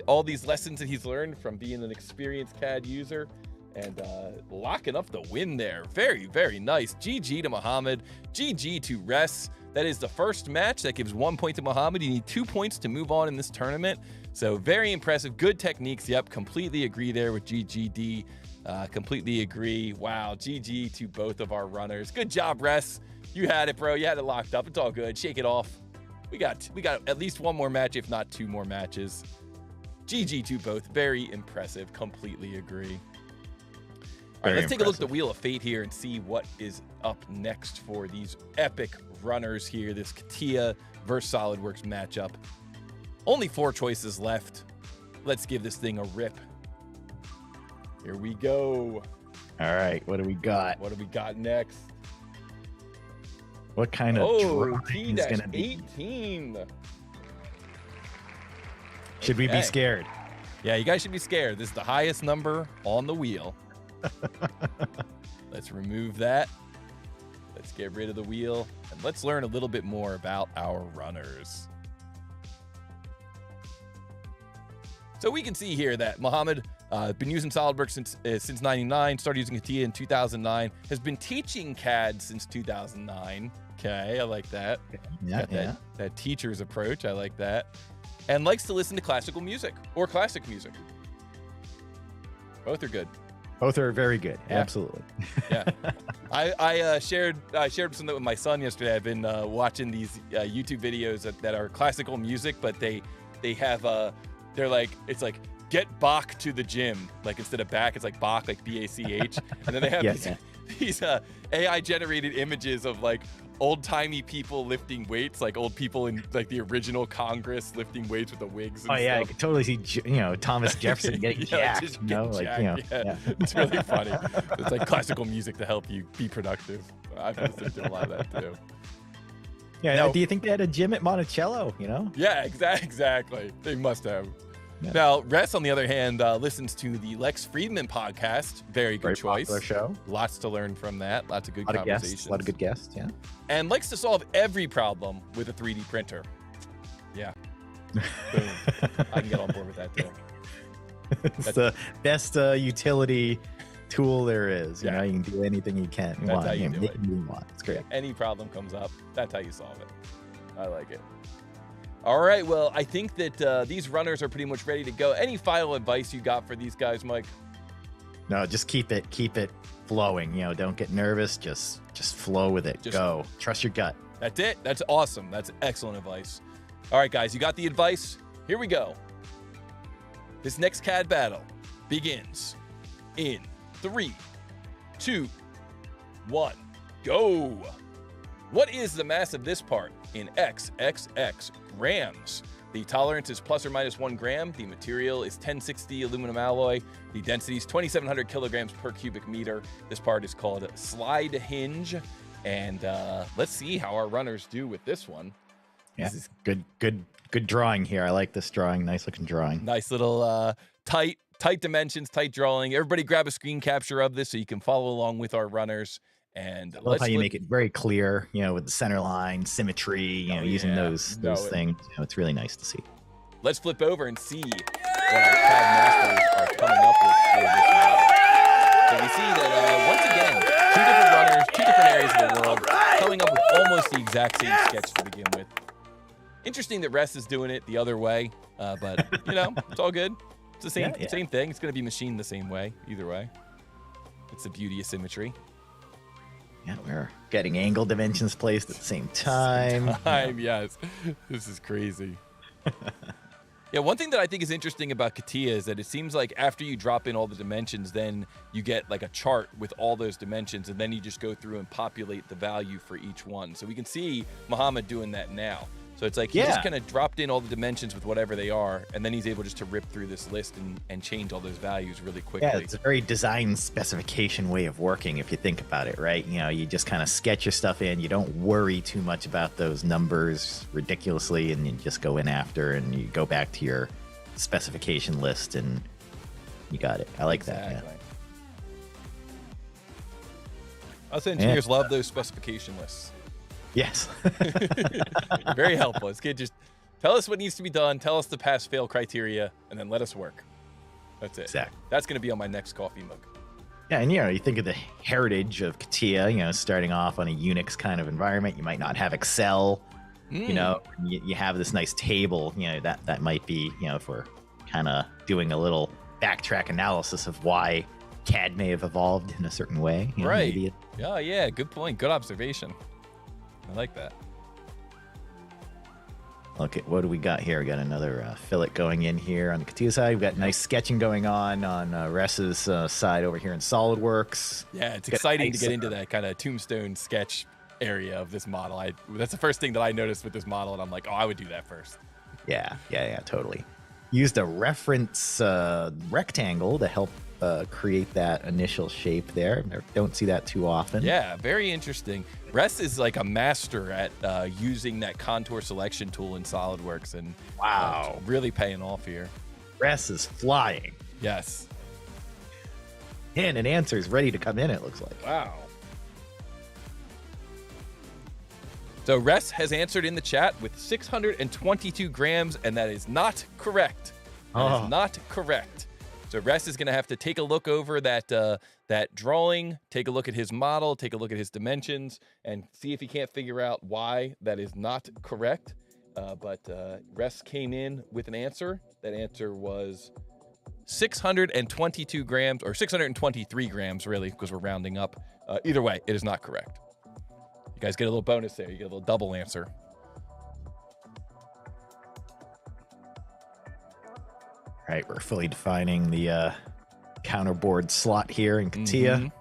all these lessons that he's learned from being an experienced CAD user, and locking up the win there. Very, very nice. GG to Mohamed. GG to Rest. That is the first match. That gives 1 point to Mohamed. You need 2 points to move on in this tournament. So very impressive. Good techniques. Yep, completely agree there with GGD. Completely agree. Wow, GG to both of our runners. Good job, Rest. You had it, bro. You had it locked up. It's all good. Shake it off. We got at least one more match, if not 2 more matches. GG to both. Very impressive. Completely agree. All right, let's take a look at the Wheel of Fate here and see what is up next for these epic runners here. This Catia versus SolidWorks matchup. Only 4 choices left. Let's give this thing a rip. Here we go. All right, what do we got? What do we got next? What kind of drawing is going to be? T-18. Should we be scared? Yeah, you guys should be scared. This is the highest number on the wheel. Let's remove that. Let's get rid of the wheel, and let's learn a little bit more about our runners. So we can see here that Mohamed been using SolidWorks since 99, started using Catia in 2009, has been teaching CAD since 2009. Okay, I like that. Yeah, That teacher's approach, I like that. And likes to listen to classical music or classic music. Both are good. Both are very good. Yeah. Absolutely. Yeah. I shared something with my son yesterday. I've been watching these YouTube videos that are classical music, but they have they're like, it's like, get Bach to the gym. Like instead of back, it's like Bach, like B-A-C-H. And then they have these AI generated images of like old-timey people lifting weights, like old people in like the original Congress lifting weights with the wigs and I stuff. could totally see, Thomas Jefferson getting jacked. Just it's really funny. It's like classical music to help you be productive. I've listened to a lot of that too. Yeah, now, do you think they had a gym at Monticello, Yeah, exactly. They must have. Yeah. Now, Ress, on the other hand, listens to the Lex Friedman podcast. Very good choice. Popular show. Lots to learn from that. Lots of good conversations. A lot of good guests, yeah. And likes to solve every problem with a 3D printer. Yeah. Boom. I can get on board with that too. It's the best utility tool there is. You know, you can do anything you can. That's how you do it. Anything you want. It's great. Any problem comes up, that's how you solve it. I like it. All right, well, I think that these runners are pretty much ready to go. Any final advice you got for these guys, Mike? No, just keep it flowing. Don't get nervous. Just flow with it. Go. Trust your gut. That's it. That's awesome. That's excellent advice. All right, guys, you got the advice? Here we go. This next CAD battle begins in 3, 2, 1, go. What is the mass of this part in XXX grams? The tolerance is plus or minus 1 gram. The material is 1060 aluminum alloy. The density is 2,700 kilograms per cubic meter. This part is called slide hinge. And let's see how our runners do with this one. Yeah, this is good drawing here. I like this drawing. Nice looking drawing. Nice little tight dimensions, tight drawing. Everybody grab a screen capture of this so you can follow along with our runners. And I love how you make it very clear, with the center line, symmetry, using those things. It's really nice to see. Let's flip over and see what our CAD masters are coming up with for this model. So we see that, once again, 2 different runners, 2 different areas of the world, coming up with almost the exact same sketch to begin with. Interesting that Rest is doing it the other way, but, it's all good. It's the same thing. It's going to be machined the same way, either way. It's the beauty of symmetry. Yeah, we're getting angle dimensions placed at the same time. Yes. This is crazy. Yeah, one thing that I think is interesting about Catia is that it seems like after you drop in all the dimensions, then you get like a chart with all those dimensions, and then you just go through and populate the value for each one. So we can see Mohamed doing that now. So it's like he just kind of dropped in all the dimensions with whatever they are, and then he's able just to rip through this list and change all those values really quickly. Yeah, it's a very design specification way of working if you think about it, right? You just kind of sketch your stuff in. You don't worry too much about those numbers ridiculously, and you just go in after, and you go back to your specification list, and you got it. I like that. Yeah. Us engineers love those specification lists. Yes. Very helpful. It's good. Just tell us what needs to be done. Tell us the pass-fail criteria, and then let us work. That's it. Exactly. That's going to be on my next coffee mug. Yeah, and you think of the heritage of Catia, starting off on a Unix kind of environment. You might not have Excel. You have this nice table. That might be, if we're kind of doing a little backtrack analysis of why CAD may have evolved in a certain way. Right. Maybe Yeah. Good point. Good observation. I like that. Okay, what do we got here? We got another fillet going in here on the Catia side. We've got nice sketching going on Ress's side over here in SolidWorks. Yeah, it's exciting to get into that kind of tombstone sketch area of this model. That's the first thing that I noticed with this model, and I'm like, I would do that first. Yeah, totally. Used a reference rectangle to help create that initial shape there. Don't see that too often. Yeah, very interesting. Ress is like a master at using that contour selection tool in SolidWorks, and wow, really paying off here. Ress is flying. Yes. And an answer is ready to come in, it looks like. Wow. So Ress has answered in the chat with 622 grams, and that is not correct. That is not correct. So Rest is going to have to take a look over that drawing, take a look at his model, take a look at his dimensions, and see if he can't figure out why that is not correct. But Rest came in with an answer. That answer was 622 grams, or 623 grams, really, because we're rounding up. Either way, it is not correct. You guys get a little bonus there. You get a little double answer. All right, we're fully defining the counterboard slot here in Catia.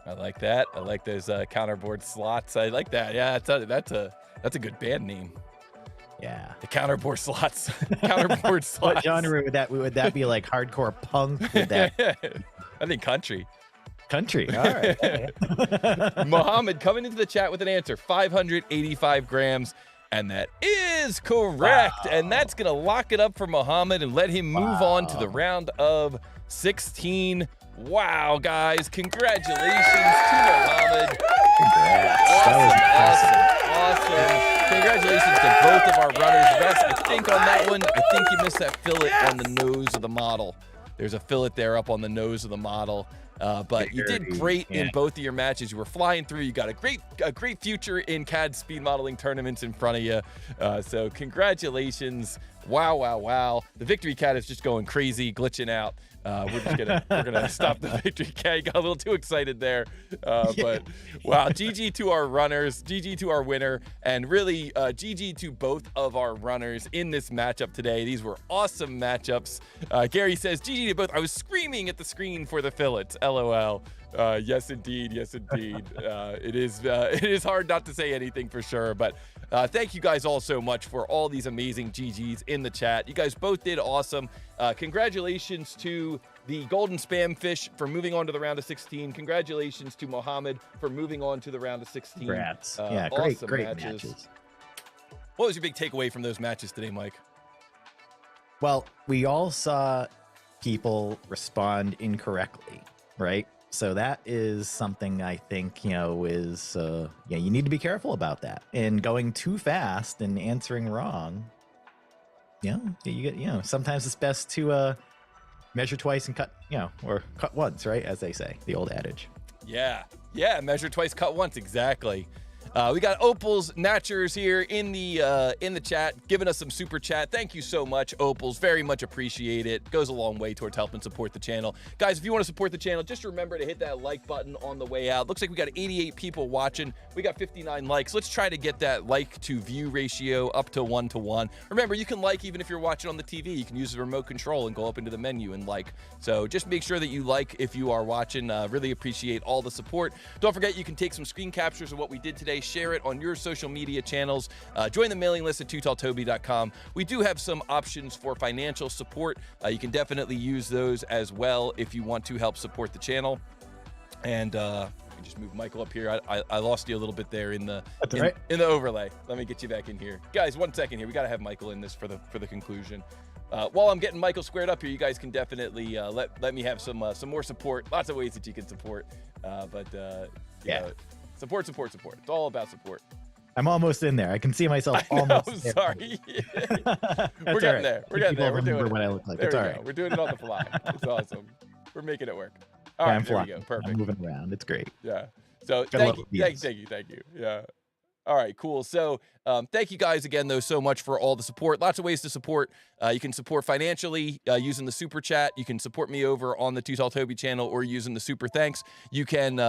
I like that. I like those counterboard slots. I like that. Yeah, that's a good band name. Yeah, the counterboard slots. Counterboard slots. What genre would that be? Like hardcore punk? Would that? I think country. Country. All right. Yeah. Mohamed coming into the chat with an answer: 585 grams. And that is correct. Wow. And that's going to lock it up for Mohamed and let him move on to the round of 16. Wow, guys. Congratulations to Mohamed. Congrats. Awesome. Congratulations to both of our runners. Rest, I think on that one, I think you missed that fillet on the nose of the model. There's a fillet there up on the nose of the model. But you did great in both of your matches. You were flying through. You got a great future in CAD speed modeling tournaments in front of you. So congratulations. Wow. The victory CAD is just going crazy, glitching out. We're gonna stop the victory CAD. You got a little too excited there. But wow, GG to our runners, GG to our winner, and really GG to both of our runners in this matchup today. These were awesome matchups. Gary says GG to both. I was screaming at the screen for the fillets. LOL. Yes, indeed. It is hard not to say anything for sure, but thank you guys all so much for all these amazing GGs in the chat. You guys both did awesome. Congratulations to the GoldenSpamfish for moving on to the round of 16. Congratulations to Mohamed for moving on to the round of 16. Congrats. Awesome great matches. What was your big takeaway from those matches today, Mike? Well, we all saw people respond incorrectly, right? So that is something I think, is, you need to be careful about that. And going too fast and answering wrong, sometimes it's best to measure twice and cut, or cut once, right? As they say, the old adage. Yeah, measure twice, cut once, exactly. We got Opals Natchers here in the chat, giving us some super chat. Thank you so much, Opals. Very much appreciate it. Goes a long way towards helping support the channel. Guys, if you want to support the channel, just remember to hit that like button on the way out. Looks like we got 88 people watching. We got 59 likes. Let's try to get that like to view ratio up to 1-to-1. Remember, you can like even if you're watching on the TV. You can use the remote control and go up into the menu and like. So just make sure that you like if you are watching. Really appreciate all the support. Don't forget, you can take some screen captures of what we did today. Share it on your social media channels. Join the mailing list at TooTallToby.com. We do have some options for financial support. You can definitely use those as well if you want to help support the channel. And let me just move Michael up here. I lost you a little bit there in the overlay. Let me get you back in here, guys. 1 second here. We got to have Michael in this for the conclusion. While I'm getting Michael squared up here, you guys can definitely let me have some more support. Lots of ways that you can support. Support. It's all about support. I'm almost in there. I can see myself almost there. Sorry. We're getting there. We're getting there. We're doing it. What I look like. There it's we all go. right. We're doing it on the fly. It's awesome. We're making it work. All right, there we go. Perfect. I'm moving around. It's great. Yeah. So thank you. Yeah. All right, cool. So thank you guys again, though, so much for all the support. Lots of ways to support. You can support financially using the super chat. You can support me over on the TooTallToby channel or using the super thanks. You can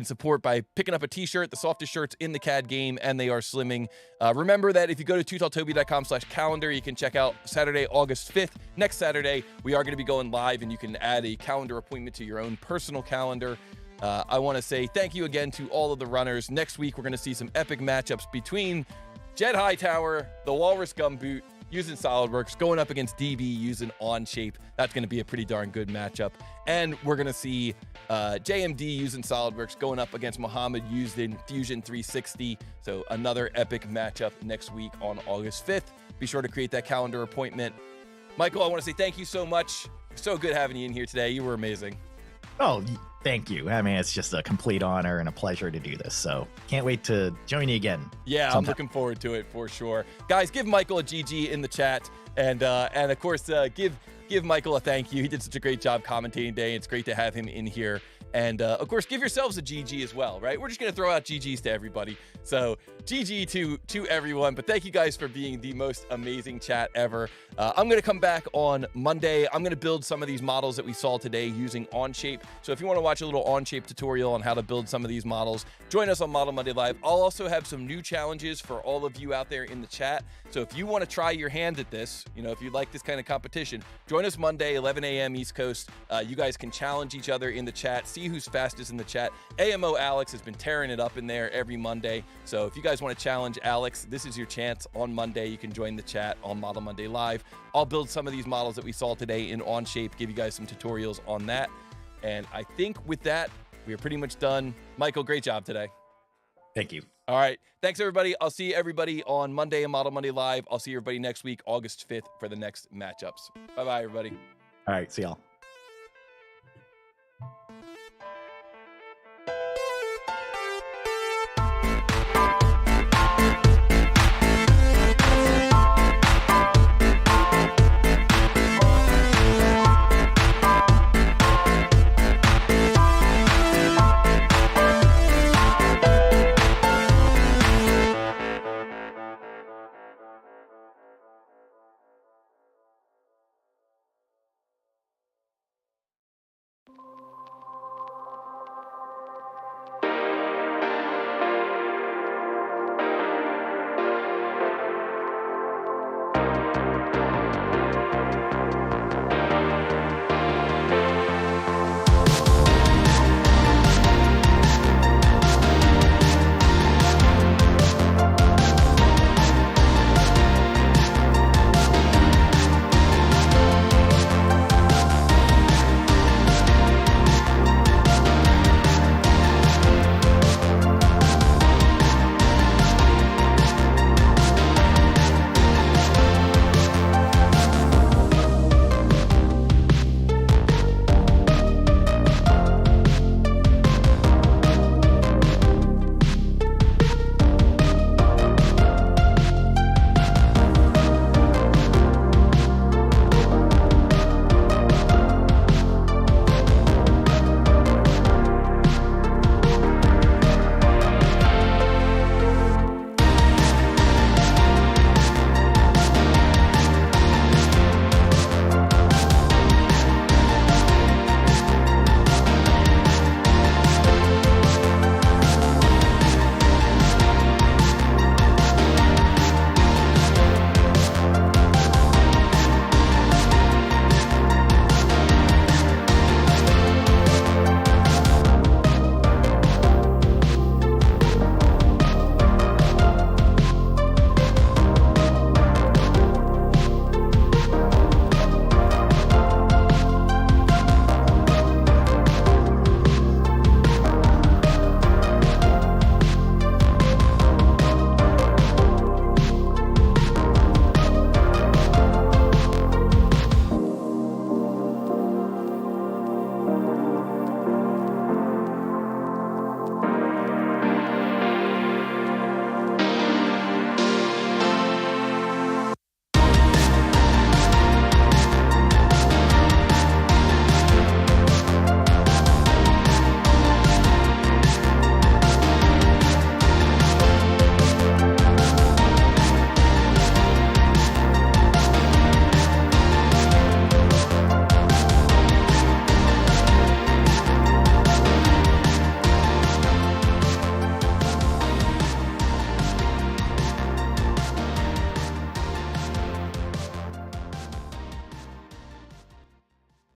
support by picking up a t-shirt, the softest shirts in the CAD game, and they are slimming. Remember that if you go to TooTallToby.com/calendar, you can check out Saturday, August 5th. Next Saturday, we are going to be going live, and you can add a calendar appointment to your own personal calendar. I want to say thank you again to all of the runners. Next week, we're going to see some epic matchups between Jed Hightower, the Walrus Gumboot, using SolidWorks, going up against DB using Onshape. That's going to be a pretty darn good matchup. And we're going to see JMD using SolidWorks going up against Mohamed using Fusion 360. So another epic matchup next week on August 5th. Be sure to create that calendar appointment. Michael, I want to say thank you so much. So good having you in here today. You were amazing. Oh, Thank you. I mean, it's just a complete honor and a pleasure to do this. So can't wait to join you again. Yeah, sometime. I'm looking forward to it for sure. Guys, give Michael a GG in the chat, and of course, give Michael a thank you. He did such a great job commentating today. It's great to have him in here. And of course, give yourselves a GG as well, right? We're just going to throw out GGs to everybody. So GG to everyone. But thank you guys for being the most amazing chat ever. I'm going to come back on Monday. I'm going to build some of these models that we saw today using Onshape. So if you want to watch a little Onshape tutorial on how to build some of these models, join us on Model Monday Live. I'll also have some new challenges for all of you out there in the chat. So if you want to try your hand at this, you know, if you like this kind of competition, join us Monday, 11 a.m. East Coast. You guys can challenge each other in the chat, see who's fastest in the chat. AMO Alex has been tearing it up in there every Monday. So if you guys want to challenge Alex, this is your chance on Monday. You can join the chat on Model Monday Live. I'll build some of these models that we saw today in Onshape, give you guys some tutorials on that. And I think with that, we are pretty much done. Michael, great job today. Thank you. All right. Thanks, everybody. I'll see everybody on Monday and Model Monday Live. I'll see everybody next week, August 5th, for the next matchups. Bye-bye, everybody. All right. See y'all.